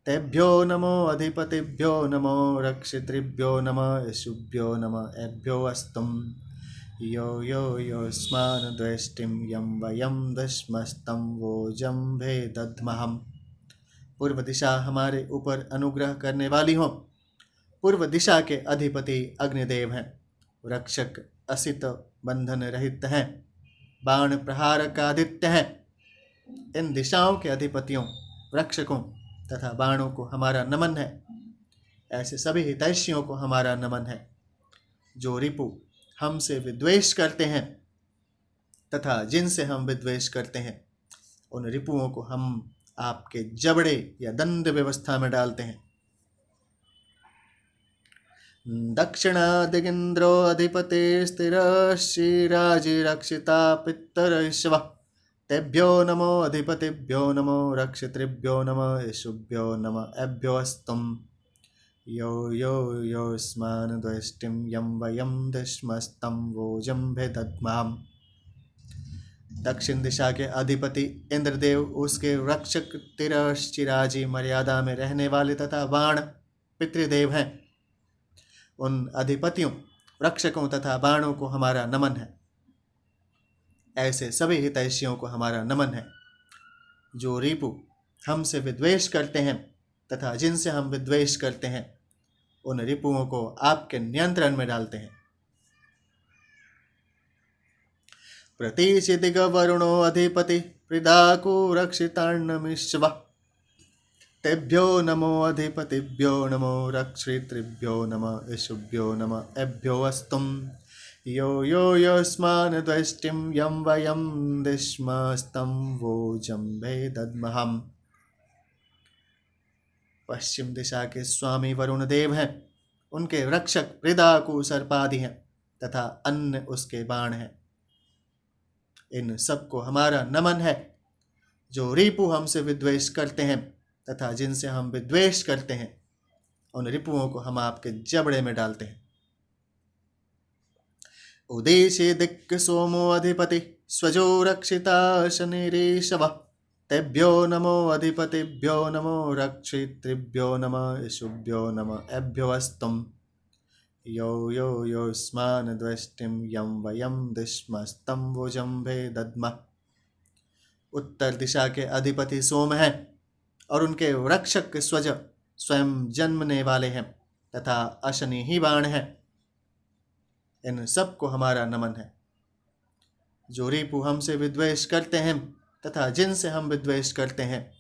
तेभ्यो नमो अधिपतिभ्यो नमो रक्षितृभ्यो नमः ऋषुभ्यो नमः एभ्यो अस्तुम्। यो यो योऽस्मान् द्वेष्टिं यं वयं दश्मस्तं वोजम्भे दद्महम्। पूर्व दिशा हमारे ऊपर अनुग्रह करने वाली हो। पूर्व दिशा के अधिपति अग्निदेव हैं। रक्षक असित बंधन रहित हैं। बाण प्रहारक आदित्य हैं। इन दिशाओं के अधिपतियों, रक्षकों तथा बाणों को हमारा नमन है। ऐसे सभी हितैषियों को हमारा नमन है। जो रिपु हमसे विद्वेष करते हैं तथा जिनसे हम विद्वेष करते हैं, उन रिपुओं को हम आपके जबड़े या दंड व्यवस्था में डालते हैं। दक्षिणादिगिंद्रो अधिपति स्थिरशिराजिरक्षिता पित्तरश्वः तेभ्यो नमो अधिपतिभ्यो नमो रक्षितृभ्यो नमः ऋषुभ्यो नमः एभ्यो अस्तुम्। यो यो योऽस्मान् द्वेष्टिं यं वयं दश्मस्तं वोजम्भे दद्महम्। दक्षिण दिशा के अधिपति इंद्रदेव, उसके रक्षक तिरश्चिराजी मर्यादा में रहने वाले तथा बाण पितृदेव हैं। उन अधिपतियों, रक्षकों तथा बाणों को हमारा नमन है। ऐसे सभी हितैषियों को हमारा नमन है। जो रिपु हमसे विद्वेष करते हैं तथा जिनसे हम विद्वेष करते हैं, उन रिपुओं को आपके नियंत्रण में डालते हैं। प्रतीचिदिग वरुणो अधिपति प्रदाकु रक्षितान्नमिश्वः तेभ्यो नमो अधिपतिभ्यो नमो रक्षितृभ्यो नमः ऋषुभ्यो नमः एभ्यो अस्तुम्। यो यो योऽस्मान् द्वेष्टिं यं वयं दिश्मस्तं वोजम्भे दद्महम्। पश्चिम दिशा के स्वामी वरुण देव हैं। उनके रक्षक प्रदाकु सर्पादि हैं तथा अन्य उसके बाण हैं। इन सबको हमारा नमन है। जो रिपु हमसे विद्वेष करते हैं तथा जिनसे हम विद्वेष करते हैं, उन रिपुओं को हम आपके जबड़े में डालते हैं। उदेशे दिक् सोमो अधिपति स्वजो रक्षिता शनिरेशवः तेभ्यो नमो अधिपतिभ्यो नमो रक्षितृभ्यो नमः ऋषुभ्यो नमः एभ्यो अस्तुम्। यो यो योऽस्मान् द्वेष्टिं यं वयं दिश्मस्तं वोजम्भे दद्मः। उत्तर दिशा के अधिपति सोम हैं और उनके रक्षक स्वज स्वयं जन्मने वाले हैं तथा अशनि ही बाण है। इन सबको हमारा नमन है। जो रिपु हमसे विद्वेष करते हैं तथा जिनसे हम विद्वेष करते हैं,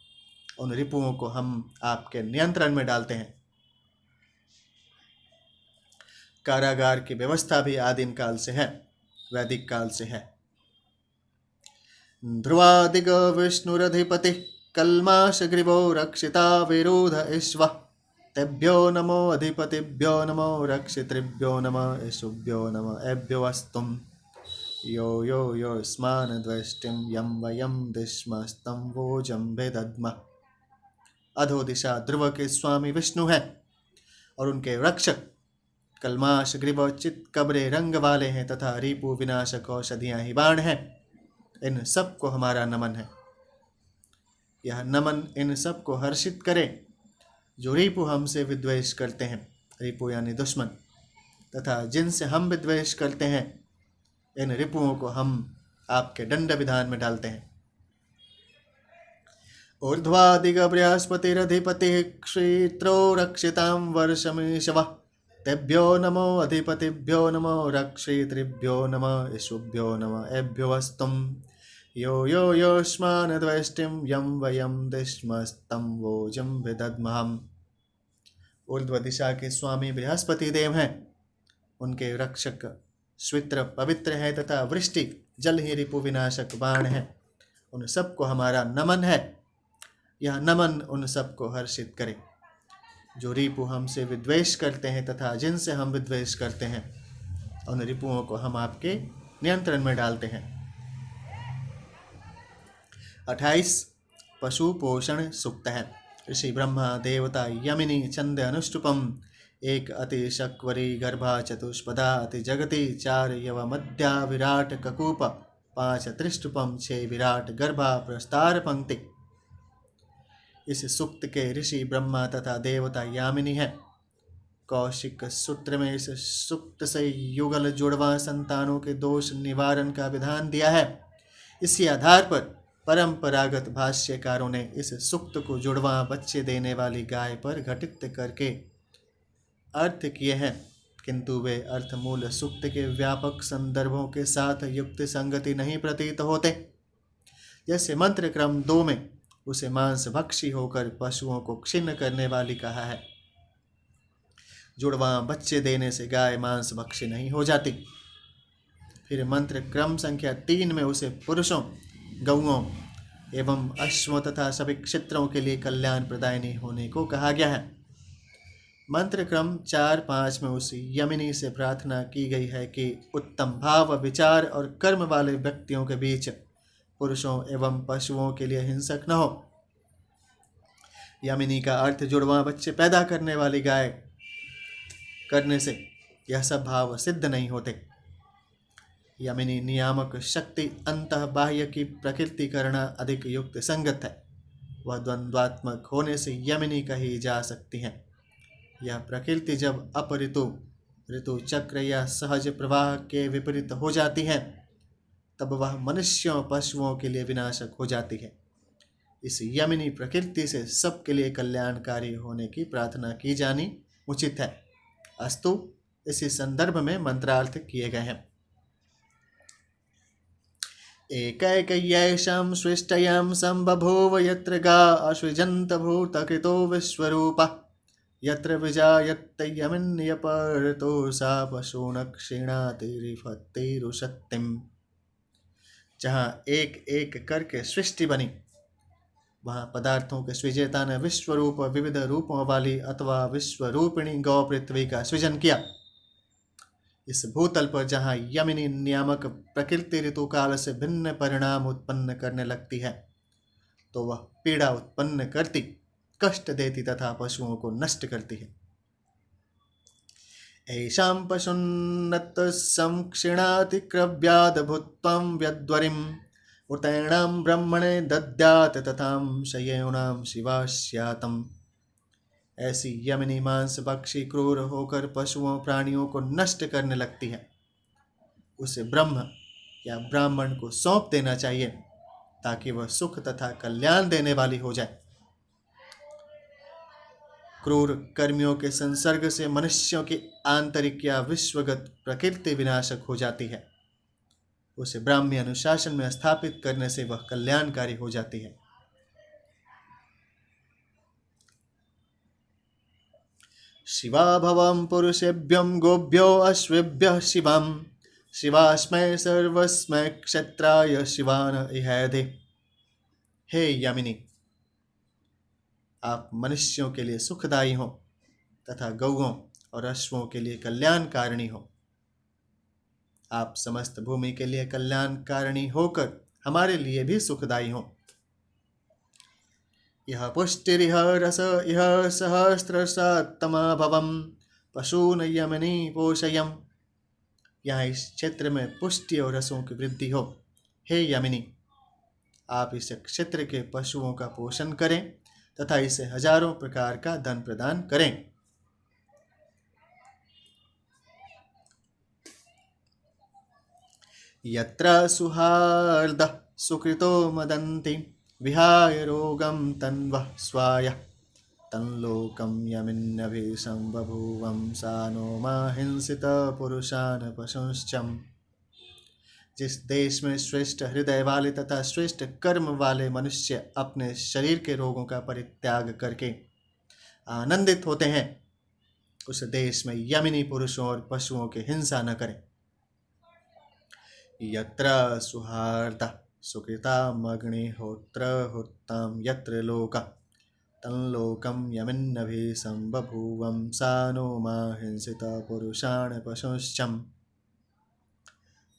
उन रिपुओं को हम आपके नियंत्रण में डालते हैं। कारागार की व्यवस्था भी आदिम काल से है, वैदिक काल से है। ध्रुवादिग विष्णुरधिपति कल्माशग्रीवो रक्षिता विरोध ईश्व तेभ्यो नमो अधिपतिभ्यो नमो रक्षितृभ्यो नमः ईशुभ्यो नमः एभ्यो अस्तुम यो यो योऽस्मान् द्वेष्टिं यं वयं दिश्मस्तं वोजं भेदद्मः। अधो दिशा ध्रुव के स्वामी विष्णु हैं और उनके रक्षक कल्माश ग्रीव चित कबरे रंग वाले हैं तथा रिपु विनाशक औषधियां ही बाण हैं। इन सब को हमारा नमन है। यह नमन इन सब को हर्षित करे जो रिपु हमसे विद्वेष करते हैं, रिपु यानी दुश्मन, तथा जिनसे हम विद्वेष करते हैं, इन रिपुओं को हम आपके दंड विधान में डालते हैं। ऊर्ध्वादिग बृहस्पतिरधिपतिः क्षेत्रो रक्षितां वर्षमेशवः तेभ्यो नमो अधिपतिभ्यो नमो रक्षितृभ्यो नमः ईशुभ्यो नमः एभ्यो अस्तुम यो यो योऽस्मान् द्वेष्टिं यं वयं दिश्मस्तं वोजं विदद्महम्। ऊर्ध्व दिशा के स्वामी बृहस्पति देव हैं, उनके रक्षक स्वित्र पवित्र है तथा वृष्टि जल ही रिपु विनाशक बाण है। उन सबको हमारा नमन है। यह नमन उन सबको हर्षित करे जो रिपु हमसे विद्वेष करते हैं तथा जिनसे हम विद्वेष करते हैं, उन रिपुओं को हम आपके नियंत्रण में डालते हैं। 28 पशु पोषण सूक्त है। ऋषि ब्रह्मा देवता यमिनी छंद अनुष्टुपम एक अति शक्वरी गर्भा चतुष्पदा अति जगति चार यव मध्या विराट ककूप 5 त्रिष्टुपम 6 विराट गर्भा प्रस्तार पंक्ति। इस सूक्त के ऋषि ब्रह्मा तथा देवता यामिनी है। कौशिक सूत्र में इस सूक्त से युगल जुड़वा संतानों के दोष निवारण का विधान दिया है। इसी आधार पर परंपरागत भाष्यकारों ने इस सूक्त को जुड़वा बच्चे देने वाली गाय पर घटित करके अर्थ किए हैं, किंतु वे अर्थ मूल सूक्त के व्यापक संदर्भों के साथ युक्त संगति नहीं प्रतीत होते। जैसे मंत्र क्रम 2 में उसे मांस भक्षी होकर पशुओं को क्षीण करने वाली कहा है, जुड़वा बच्चे देने से गाय मांस भक्षी नहीं हो जाती। फिर मंत्र क्रम संख्या 3 में उसे पुरुषों, गौओं एवं अश्वों तथा सभी क्षेत्रों के लिए कल्याण प्रदायिनी होने को कहा गया है। मंत्र क्रम 4-5 में उस यमिनी से प्रार्थना की गई है कि उत्तम भाव, विचार और कर्म वाले व्यक्तियों के बीच पुरुषों एवं पशुओं के लिए हिंसक न हो। यमिनी का अर्थ जुड़वा बच्चे पैदा करने वाली गाय करने से यह सब भाव सिद्ध नहीं होते। यमिनी नियामक शक्ति अंतः बाह्य की प्रकृति करना अधिक युक्त संगत है। वह द्वंद्वात्मक होने से यमिनी कही जा सकती है। यह प्रकृति जब अपऋतु, ऋतु चक्र या सहज प्रवाह के विपरीत हो जाती है, तब वह मनुष्यों, पशुओं के लिए विनाशक हो जाती है। इस यमिनी प्रकृति से सबके लिए कल्याणकारी होने की प्रार्थना की जानी उचित है। अस्तु इसी संदर्भ में मंत्रार्थ किए गए हैं। एकैकयैषां सृष्टयां संबभूव यत्र गा असृजन्त भूतकृतो विश्वरूपः यत्र विजायत्त यमिन्यपर्तो सा पशून् क्षीणातिरिफत्तिरुशक्तिम्। जहाँ एक एक करके सृष्टि बनी, वहाँ पदार्थों के सृजता ने विश्वरूप विविध रूपों वाली अथवा विश्वरूपिणी गौ पृथ्वी का सृजन किया। इस भूतल पर जहाँ यमिनी नियामक प्रकृति ऋतुकाल से भिन्न परिणाम उत्पन्न करने लगती है, तो वह पीड़ा उत्पन्न करती, कष्ट देती तथा पशुओं को नष्ट करती है। ऐषां पशुन्नत संक्षिणाति क्रव्याद भूत्वं व्यध्वरिम् उतैणां ब्रह्मणे दद्यात् तथां शयेणां शिवास्यातम्। ऐसी यमिनी मांस भक्षी क्रूर होकर पशुओं प्राणियों को नष्ट करने लगती है। उसे ब्रह्म या ब्राह्मण को सौंप देना चाहिए ताकि वह सुख तथा कल्याण देने वाली हो जाए। क्रूर कर्मियों के संसर्ग से मनुष्यों की आंतरिक या विश्वगत प्रकृति विनाशक हो जाती है। उसे ब्राह्मी अनुशासन में स्थापित करने से वह कल्याणकारी हो जाती है। शिवा भवं पुरुषेभ्यं गोभ्यो अश्वेभ्यः शिवं शिवास्मै सर्वस्मै क्षत्राय शिवान इहैदे। हे यामिनी, आप मनुष्यों के लिए सुखदायी हो तथा गौओं और अश्वों के लिए कल्याणकारिणी हो। आप समस्त भूमि के लिए कल्याणकारिणी होकर हमारे लिए भी सुखदायी हो। यह पुष्टिरिह रस इह सहस्रशतमा भवम पशून यमनी पोषयम। यहाँ इस क्षेत्र में पुष्टि और रसों की वृद्धि हो। हे यमिनी, आप इस क्षेत्र के पशुओं का पोषण करें तथा इसे हजारों प्रकार का धन प्रदान करें। यत्र सुहार्दः सुकृतो मदन्ति विहाय रोगं तन्वः स्वाय तन्लोकं यमिन्नभिसंबभूवं सा नो माहिंसित पुरुषान् पशुंश्चम्। जिस देश में श्रेष्ठ हृदय वाले तथा श्रेष्ठ कर्म वाले मनुष्य अपने शरीर के रोगों का परित्याग करके आनंदित होते हैं, उस देश में यमिनी पुरुषों और पशुओं की हिंसा न करें। यत्र सुहार्दः सुकृतामग्निहोत्र हुतां यत्र लोका तन्लोकं यमिन्नभिसंबभूवं सा नो माहिंसित पुरुषान् पशुंश्चम्।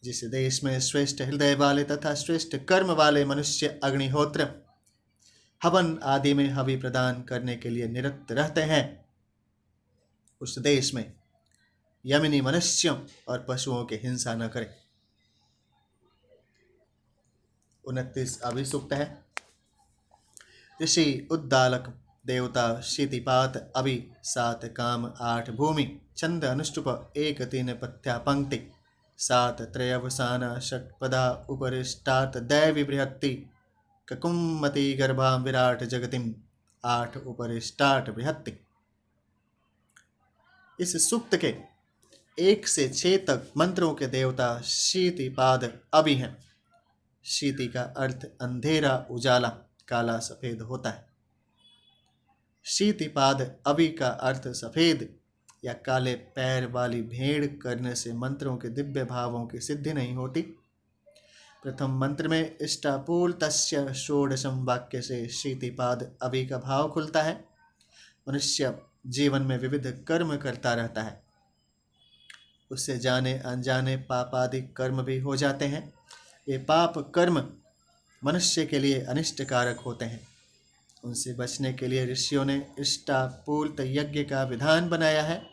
जिस देश में श्रेष्ठ हृदय वाले तथा श्रेष्ठ कर्म वाले मनुष्य अग्निहोत्र हवन आदि में हवि प्रदान करने के लिए निरत रहते हैं, उस देश में यमिनी मनुष्यों और पशुओं की हिंसा न करें। 29 अभिसूक्त है। ऋषि उद्दालक देवता शीतिपात अभि 7 काम 8 भूमि छंद अनुष्टुप 1 3 पथ्या पंक्ति 7 त्रयवसाना षट्पदा उपरिष्टात् दैवी बृहत्ति ककुम्मति गर्भां विराट जगतिम 8 उपरिष्टात् बृहत्ति। इस सूक्त के 1 से 6 तक मंत्रों के देवता शीतिपाद अभि हैं। शीति का अर्थ अंधेरा, उजाला, काला, सफेद होता है। शीतिपाद अभि का अर्थ सफेद या काले पैर वाली भेड़ करने से मंत्रों के दिव्य भावों की सिद्धि नहीं होती। प्रथम मंत्र में इष्टापूर्तस्य षोडशम वाक्य से शीतिपाद अभि का भाव खुलता है। मनुष्य जीवन में विविध कर्म करता रहता है, उससे जाने अनजाने पापादि कर्म भी हो जाते हैं। ये पाप कर्म मनुष्य के लिए अनिष्टकारक होते हैं। उनसे बचने के लिए ऋषियों ने इष्टापूर्त यज्ञ का विधान बनाया है।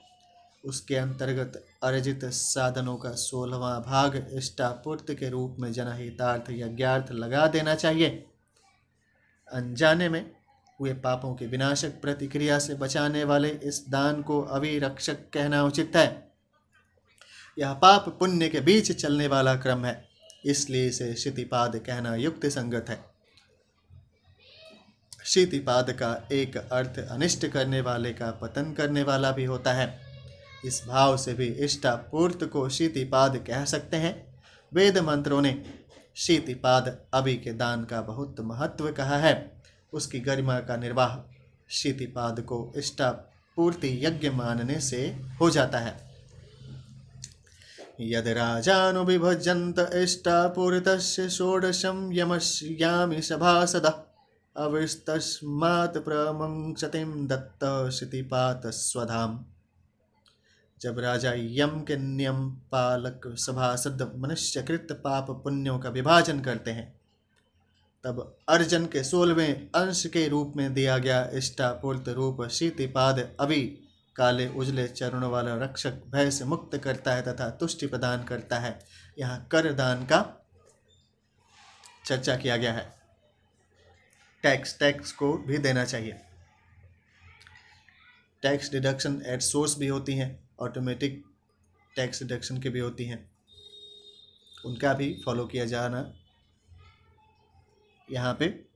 उसके अंतर्गत अर्जित साधनों का 16वां भाग इष्टापूर्त के रूप में जनहितार्थ यज्ञार्थ लगा देना चाहिए। अनजाने में हुए पापों के विनाशक प्रतिक्रिया से बचाने वाले इस दान को अभिरक्षक कहना उचित है। यह पाप पुण्य के बीच चलने वाला क्रम है, इसलिए इसे शीतिपाद कहना युक्ति संगत है। शीतिपाद का एक अर्थ अनिष्ट करने वाले का पतन करने वाला भी होता है। इस भाव से भी इष्टापूर्त को शीतिपाद कह सकते हैं। वेद मंत्रों ने शीतिपाद अभि के दान का बहुत महत्व कहा है। उसकी गरिमा का निर्वाह शीतिपाद को इष्टापूर्ति यज्ञ मानने से हो जाता है। यद राजानुविभजन्त इष्टापूर्तस्य षोडशं यमस्यामि सभासदः अविस्तस्मात् प्रमंसतिं दत्त शीतिपात स्वधाम। जब राजा यम के नियम पालक सभासद मनुष्यकृत पाप पुण्यों का विभाजन करते हैं, तब अर्जन के 16वें अंश के रूप में दिया गया इष्टापूर्त रूप शीतिपाद अभि काले उजले चरणों वाला रक्षक भय से मुक्त करता है तथा तुष्टि प्रदान करता है। यहाँ कर दान का चर्चा किया गया है। टैक्स को भी देना चाहिए। टैक्स डिडक्शन एट सोर्स भी होती हैं, ऑटोमेटिक टैक्स डिडक्शन की भी होती हैं, उनका भी फॉलो किया जाना यहाँ पे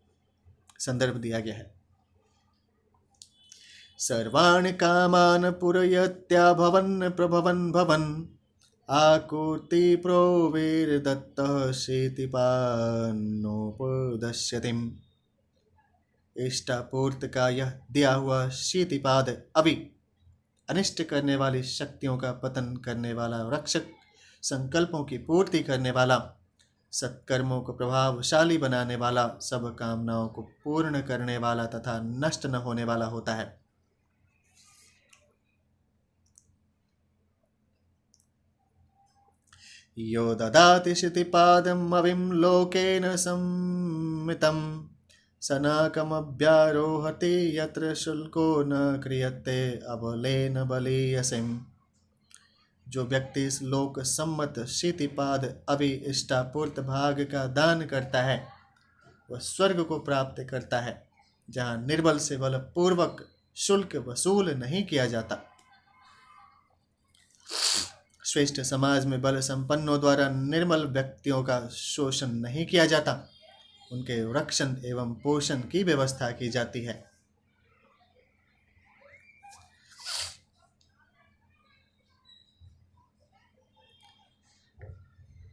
संदर्भ दिया गया है। सर्वाणि कामान् पूरयत्या भवन् प्रभवन् भवन् आकुर्ति प्रोविर्दत्तः शीतिपानोपदश्यतिम्। इष्टापूर्त का यह दिया हुआ शीतिपाद अभी अनिष्ट करने वाली शक्तियों का पतन करने वाला रक्षक, संकल्पों की पूर्ति करने वाला, सत्कर्मों को प्रभावशाली बनाने वाला, सब कामनाओं को पूर्ण करने वाला तथा नष्ट न होने वाला होता है। यो ददाति क्षितिपादम् अविं लोकेन सम्मितं सनाकमभ्यारोहति यत्र शुल्को न क्रियते अबलेन बलीयसिम्। जो व्यक्ति इस लोक सम्मत क्षितिपाद अभि इष्टापूर्त भाग का दान करता है वह स्वर्ग को प्राप्त करता है, जहाँ निर्बल से बलपूर्वक शुल्क वसूल नहीं किया जाता। श्रेष्ठ समाज में बल संपन्नों द्वारा निर्मल व्यक्तियों का शोषण नहीं किया जाता, उनके रक्षण एवं पोषण की व्यवस्था की जाती है।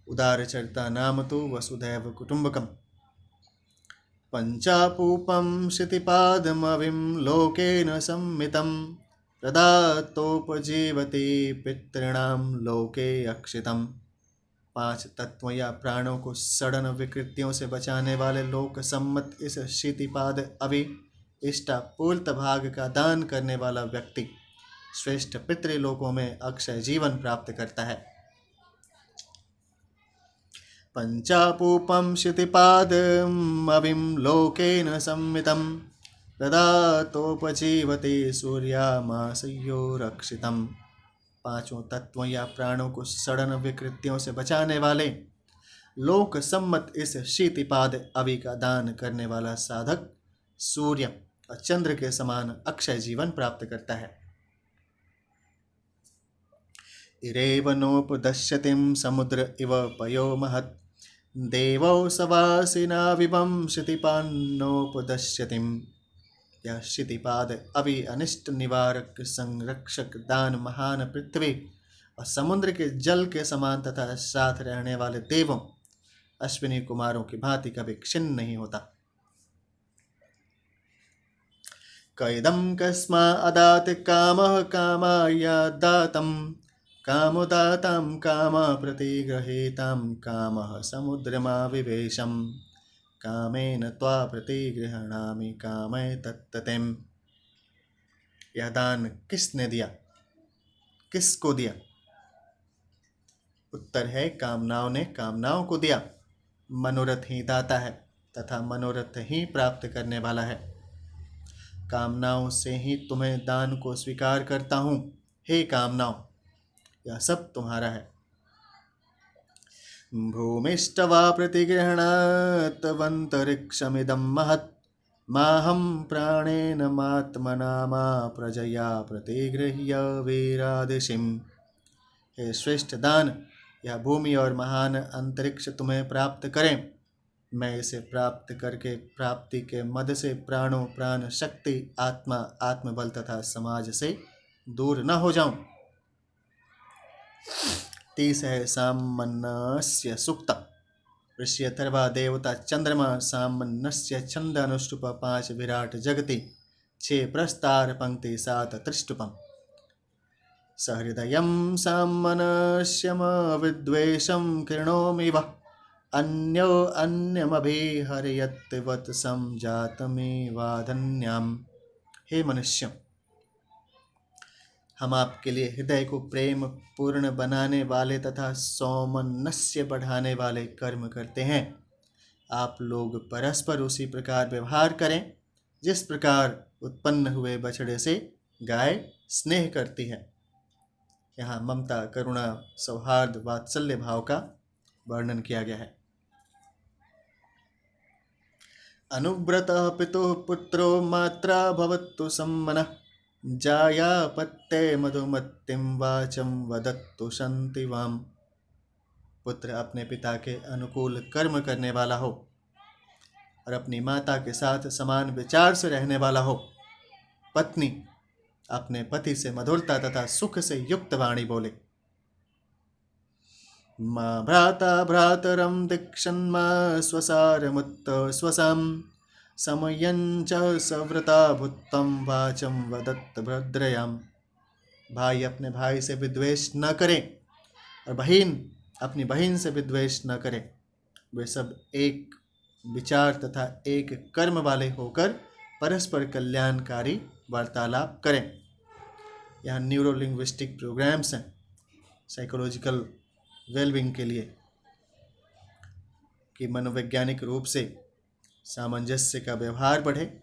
उदारचरिता नाम तो वसुधैव कुटुंबकम पंचापूपम क्षितिपादमविं लोकेन सम्मितं प्रदातोपजीवति पितॄणां लोके अक्षितम्। 5 तत्वों या प्राणों को सड़न विकृतियों से बचाने वाले लोक सम्मत इस क्षितिपाद अभि इष्टापूर्त भाग का दान करने वाला व्यक्ति श्रेष्ठ पितृलोकों में अक्षय जीवन प्राप्त करता है। पंचापूपम क्षितिपादमविं लोकेन सम्मितं प्रदातोपजीवति सूर्यामासयो रक्षितम्। 5 तत्वों या प्राणों को सड़न विकृतियों से बचाने वाले लोक सम्मत इस क्षितिपाद अभि का दान करने वाला साधक सूर्य और चंद्र के समान अक्षय जीवन प्राप्त करता है। इरेव नोपदश्यतिं समुद्र इव पयो महत् देवौ सवासिना विवं क्षितिपान्नोपदश्यतिम्। यह क्षितिपाद अभि अनिष्ट निवारक संरक्षक दान महान पृथ्वी और समुद्र के जल के समान तथा साथ रहने वाले देवों अश्विनी कुमारों की भांति कभी क्षीण नहीं होता। कैदम कस्मा अदात कामः कामाय दातम् कामोदातं काम प्रतिगृहीतं कामः समुद्रमा विवेशम कामेन त्वा प्रतिगृह्णामि कामय तत्ततेम। यह दान किसने दिया, किसको दिया? उत्तर है कामनाओं ने कामनाओं को दिया। मनोरथ ही दाता है तथा मनोरथ ही प्राप्त करने वाला है। कामनाओं से ही तुम्हें दान को स्वीकार करता हूँ। हे कामनाओं, यह सब तुम्हारा है। भूमिष्टवा प्रतिगृह्णात्वन्तरिक्षमिदं महत् माहं प्राणेन मात्मना मा प्रजया प्रतिगृह्य वीरादिशिम्। हे श्रेष्ठ दान, यह भूमि और महान अंतरिक्ष तुम्हें प्राप्त करें, मैं इसे प्राप्त करके प्राप्ति के मद से प्राणों, प्राण शक्ति, आत्मा, आत्मबल तथा समाज से दूर न हो जाऊं। 30 है सामन्नस्य सुक्त ऋषि अथर्वा देवता चंद्रमा सामन्नस्य छंद अनुष्टुप 5 विराट जगति 6 प्रस्तार पंक्ति 7 त्रिष्टुपम। सहृदयं सामनस्यम विद्वेषं कृणोमि वः अन्यो अन्यमभिहर्यत्वत् संजातमेवाधन्याम्। हे मनुष्य, हम आपके लिए हृदय को प्रेम पूर्ण बनाने वाले तथा सौमनस्य बढ़ाने वाले कर्म करते हैं। आप लोग परस्पर उसी प्रकार व्यवहार करें जिस प्रकार उत्पन्न हुए बछड़े से गाय स्नेह करती है। यहाँ ममता, करुणा, सौहार्द, वात्सल्य भाव का वर्णन किया गया है। अनुव्रतः पितुः पुत्रो मात्रा भवतु सम्मनः जायापत्ये मधुमत्तिं वाचं वदत्तु शान्तिवाम्। पुत्र अपने पिता के अनुकूल कर्म करने वाला हो, और अपनी माता के साथ समान विचार से रहने वाला हो। पत्नी अपने पति से मधुरता तथा सुख से युक्त वाणी बोले। माँ भ्राता भ्रातरं दिक्षन्मा स्वसारमुत्त स्वसाम समयञ्च सव्रता भूत्तं वाचं वदत्त भद्रयाम। भाई अपने भाई से विद्वेष न करें और बहन अपनी बहन से विद्वेष न करें। वे सब एक विचार तथा एक कर्म वाले होकर परस्पर कल्याणकारी वार्तालाप करें। यहाँ न्यूरो लिंग्विस्टिक प्रोग्राम्स हैं साइकोलॉजिकल वेलबींग के लिए, कि मनोवैज्ञानिक रूप से सामंजस्य का व्यवहार बढ़े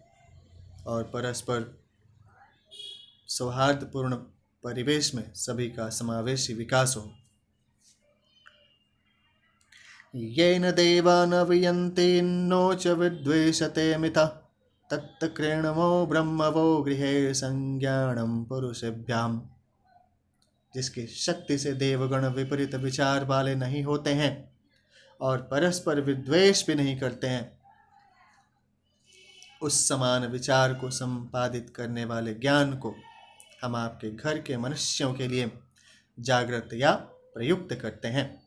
और परस्पर सौहार्दपूर्ण परिवेश में सभी का समावेशी विकास हो। येन देवा न वियन्ते नो च विद्वेषते मिथा तत्कृणमो ब्रह्मवो गृहे संज्ञानम पुरुषेभ्याम। जिसकी शक्ति से देवगण विपरीत विचार वाले नहीं होते हैं और परस्पर विद्वेष भी नहीं करते हैं, उस समान विचार को संपादित करने वाले ज्ञान को हम आपके घर के मनुष्यों के लिए जागृत या प्रयुक्त करते हैं।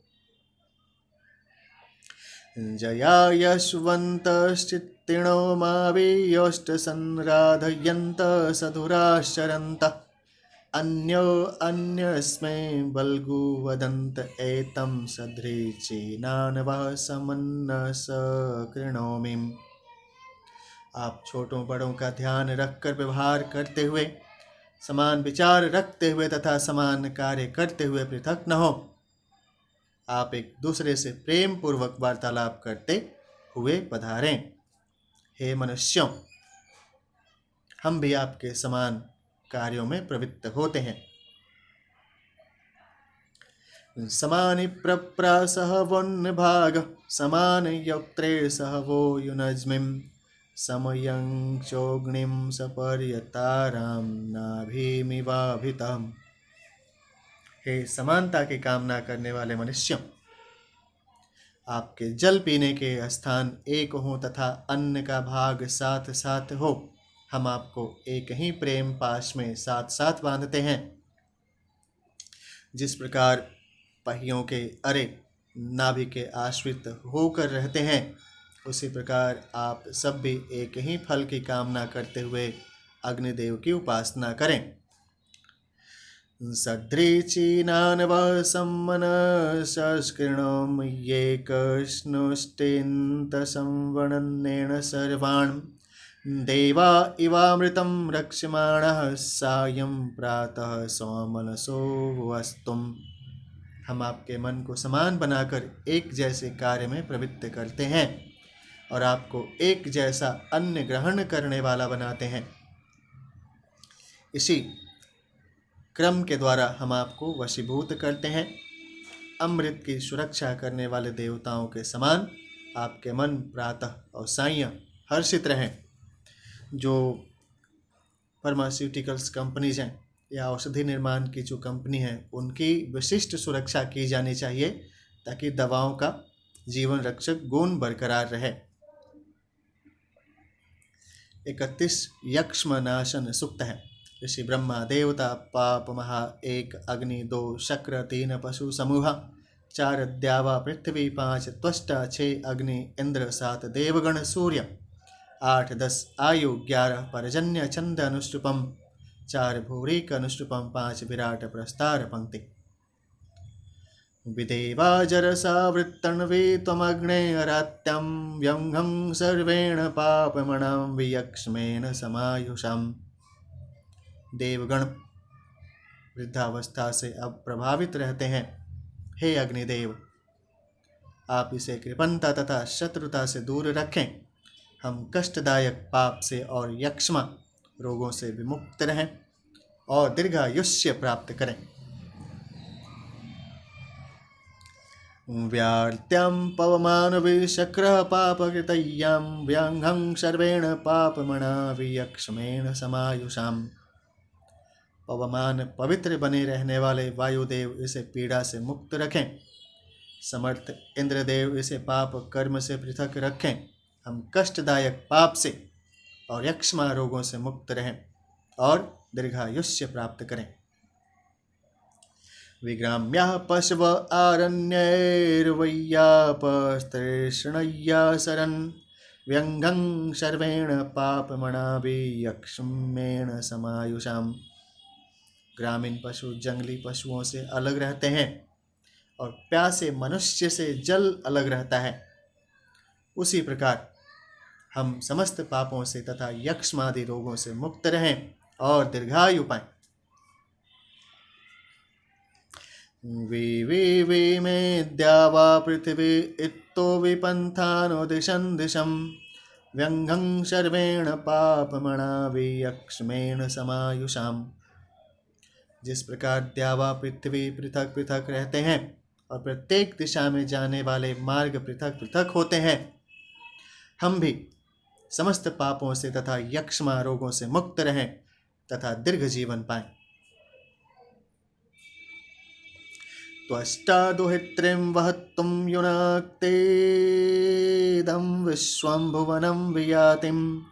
जया यशवन्तश्चित्तिणो मावीयोष्ट संराधयन्त सधुराश्चरन्त अन्यो अन्यस्मै बल्गु वदन्त एतं सदृचीनानवः समन्नस कृणोमि। आप छोटों बड़ों का ध्यान रखकर व्यवहार करते हुए, समान विचार रखते हुए तथा समान कार्य करते हुए पृथक न हो। आप एक दूसरे से प्रेम पूर्वक वार्तालाप करते हुए पधारें। हे मनुष्यों, हम भी आपके समान कार्यों में प्रवृत्त होते हैं। समानि प्रप्रासह वन्भाग समान योक्त्रे सह वो युनज्मिं समयं चोग्निं सपर्यतारां नाभिमिवाभितम्। हे समानता की कामना करने वाले मनुष्यों, आपके जल पीने के स्थान एक हो तथा अन्न का भाग साथ साथ हो। हम आपको एक ही प्रेम पाश में साथ साथ बांधते हैं। जिस प्रकार पहियों के अरे नाभि के आश्रित होकर रहते हैं, उसी प्रकार आप सब भी एक ही फल की कामना करते हुए अग्निदेव की उपासना करें। सदृचीनानव सम्मनसस्कृणोम ये कृष्णुष्टिन्त संवणन्नेन सर्वान् देवा इवामृतं रक्ष्यमाणः सायं प्रातः सोमनसो वस्तुम्। हम आपके मन को समान बनाकर एक जैसे कार्य में प्रवृत्त करते हैं और आपको एक जैसा अन्न ग्रहण करने वाला बनाते हैं। इसी क्रम के द्वारा हम आपको वशीभूत करते हैं। अमृत की सुरक्षा करने वाले देवताओं के समान आपके मन प्रातः और सायं हर्षित रहें। जो फार्मास्यूटिकल्स कंपनीज हैं या औषधि निर्माण की जो कंपनी है, उनकी विशिष्ट सुरक्षा की जानी चाहिए ताकि दवाओं का जीवन रक्षक गुण बरकरार रहे। 31 यक्ष्मनाशन सूक्त है। ऋषि ब्रह्मा देवता पाप महा 1 अग्नि 2 शक्र 3 पशु समूह 4 द्यावा पृथ्वी 5 त्वष्टा 6 अग्नि इंद्र 7 देवगण सूर्य 8 10 आयु 11 पर्जन्य छंद अनुष्टुपम 4 भूरिक अनुष्टुपम 5 विराट प्रस्तार पंक्ति। विदेवा जरसा वृत्तन्वे त्वमग्ने अरात्यं व्यंहं सर्वेण पापमणां वियक्ष्मेन समायुषाम्। देवगण वृद्धावस्था से अब प्रभावित रहते हैं। हे अग्निदेव, आप इसे कृपणता तथा शत्रुता से दूर रखें। हम कष्टदायक पाप से और यक्ष्मा रोगों से विमुक्त रहें और दीर्घायुष्य प्राप्त करें। व्यार्त्यं पवमानविशक्रः पापकृतय्यां व्यंहं सर्वेण पापमणा वियक्ष्मेन समायुषाम्। पवमान पवित्र बने रहने वाले वायुदेव इसे पीड़ा से मुक्त रखें। समर्थ इंद्रदेव इसे पाप कर्म से पृथक रखें। हम कष्टदायक पाप से और यक्ष्मा रोगों से मुक्त रहें और दीर्घायुष्य प्राप्त करें। विग्राम्यः पशव आरण्यैर्वैयापस्तृष्णय्या सरन् व्यङ्गं सर्वेण पापमणाभियक्ष्मेण समायुषाम्। ग्रामीण पशु जंगली पशुओं से अलग रहते हैं और प्यासे मनुष्य से जल अलग रहता है। उसी प्रकार हम समस्त पापों से तथा यक्ष्मादि रोगों से मुक्त रहें और दीर्घायु पाएं। वि में द्यावा पृथिवी इत्तो विपन्थानो दिशं दिशं व्यङ्गं सर्वेण पापमणाभियक्ष्मेण समायुषाम्। जिस प्रकार द्यावा पृथ्वी पृथक पृथक रहते हैं और प्रत्येक दिशा में जाने वाले मार्ग पृथक पृथक होते हैं, हम भी समस्त पापों से तथा यक्ष्मा रोगों से मुक्त रहें तथा दीर्घ जीवन पाएं। त्वष्टादुहित्रिं वहत्तुं युनाक्तेदं विश्वं भुवनं वियातिं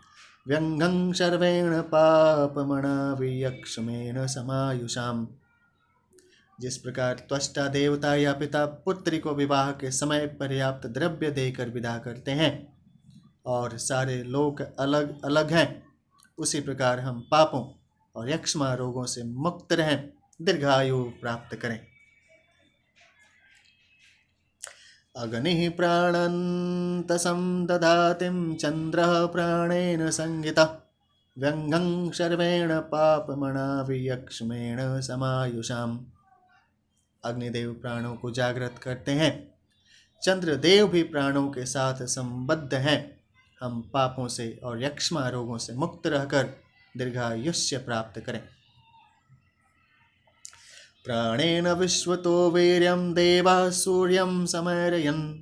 व्यङ्गं सर्वेण पापमणाभियक्ष्मेण समायुषाम्। जिस प्रकार त्वष्टा देवता या पिता पुत्री को विवाह के समय पर्याप्त द्रव्य देकर विदा करते हैं और सारे लोक अलग अलग हैं, उसी प्रकार हम पापों और यक्ष्मा रोगों से मुक्त रहें, दीर्घायु प्राप्त करें। अग्निः प्राणन्तसं दधातिं चन्द्रः प्राणेन संहितः व्यङ्गं सर्वेण पापमणाभियक्ष्मेण समायुषाम्। अग्निदेव प्राणों को जागृत करते हैं, चंद्रदेव भी प्राणों के साथ संबद्ध हैं। हम पापों से और यक्ष्मा रोगों से मुक्त रहकर दीर्घायुष्य प्राप्त करें। प्राणेन विश्वतो वीर्यं देवः सूर्यं समैरयन्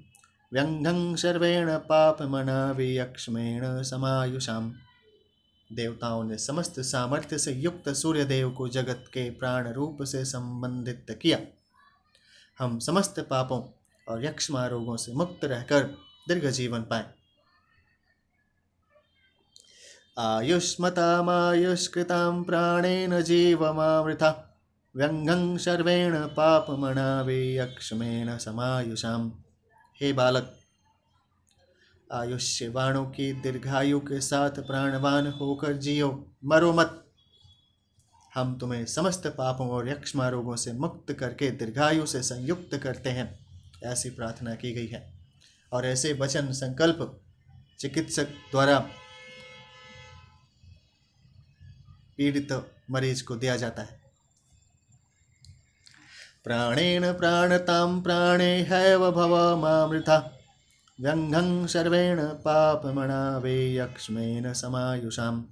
व्यङ्गं सर्वेण पापमणाभियक्ष्मेण समायुषाम्। देवताओं ने समस्त सामर्थ्य से युक्त सूर्यदेव को जगत के प्राण रूप से संबंधित किया। हम समस्त पापों और यक्ष्मा रोगों से मुक्त रहकर दीर्घ जीवन पाएं। आयुष्मतामायुष्कृतां प्राणेन जीवमावृथा व्यङ्गं सर्वेण पापमणाभियक्ष्मेण समायुषाम्। हे बालक, आयुष्य वाणों की दीर्घायु के साथ प्राणवान होकर जियो, मरो मत। हम तुम्हें समस्त पापों और यक्ष्मा रोगों से मुक्त करके दीर्घायु से संयुक्त करते हैं, ऐसी प्रार्थना की गई है। और ऐसे वचन संकल्प चिकित्सक द्वारा पीड़ित मरीज को दिया जाता है। प्राणेन प्राणतां प्राणे हैव भवमामृता व्यङ्गं सर्वेण पापमणाभियक्ष्मेण समायुषाम्।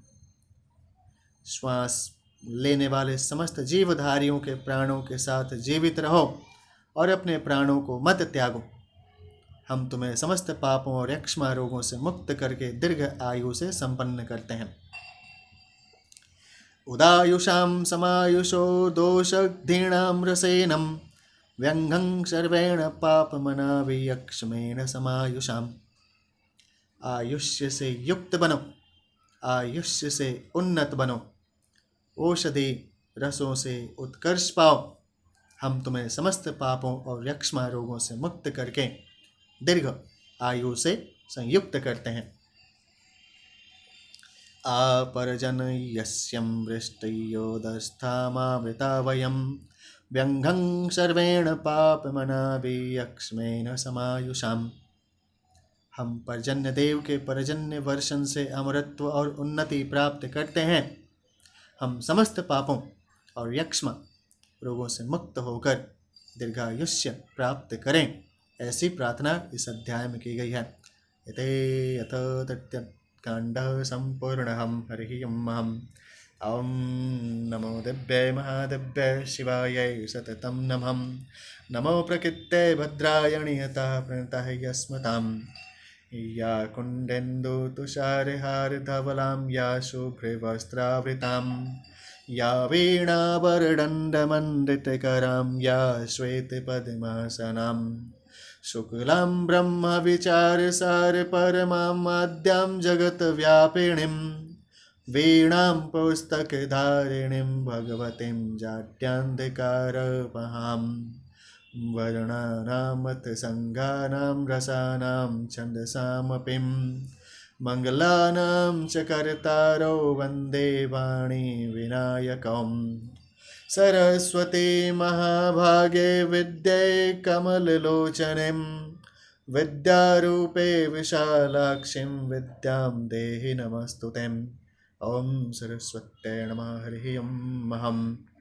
श्वास लेने वाले समस्त जीवधारियों के प्राणों के साथ जीवित रहो और अपने प्राणों को मत त्यागो। हम तुम्हें समस्त पापों और यक्ष्मा रोगों से मुक्त करके दीर्घ आयु से संपन्न करते हैं। उदायुषां समायुषो दोषघ्नीणां रसेनं व्यङ्गं सर्वेण पापमणाभियक्ष्मेण समायुषाम्। आयुष्य से युक्त बनो, आयुष्य से उन्नत बनो, औषधि रसों से उत्कर्ष पाओ। हम तुम्हें समस्त पापों और यक्ष्मा रोगों से मुक्त करके दीर्घ आयु से संयुक्त करते हैं। आपरजनयस्यं वृष्टियोदस्थामामृता वयं व्यङ्गं सर्वेण पापमणाभियक्ष्मेण समायुषाम्। हम पर्जन्य देव के पर्जन्य वर्षण से अमरत्व और उन्नति प्राप्त करते हैं। हम समस्त पापों और यक्ष्मा रोगों से मुक्त होकर दीर्घायुष्य प्राप्त करें, ऐसी प्रार्थना इस अध्याय में की गई है। यते यथ तत्यकाण्डः सम्पूर्णः। हरिः ओम्। ॐ नमो दिव्यै महादिव्यै शिवायै सततं नमः। नमो प्रकृत्यै भद्रायणीयतः प्रणतः यस्मताम्। या कुण्डेन्दुतुषारहारधवलां या शुभ्रवस्त्रावृतां या वीणावरदण्डमण्डितकरां या श्वेतपद्मासनां शुक्लां ब्रह्मविचारसार परमां आद्यां जगत्व्यापिणीं वीणां पुस्तकधारिणीं भगवतीं जाट्यान्धकारपहां वर्णानामथ सङ्गानां रसानां छन्दसामपि मङ्गलानां च कर्तारो वन्दे वाणी विनायकम् सरस्वती महाभागे विद्ये कमललोचनीं विद्यारूपे विशालाक्षीं विद्यां देहि नमस्तुते। ॐ सरस्वत्यै नमः। हरिः ॐ।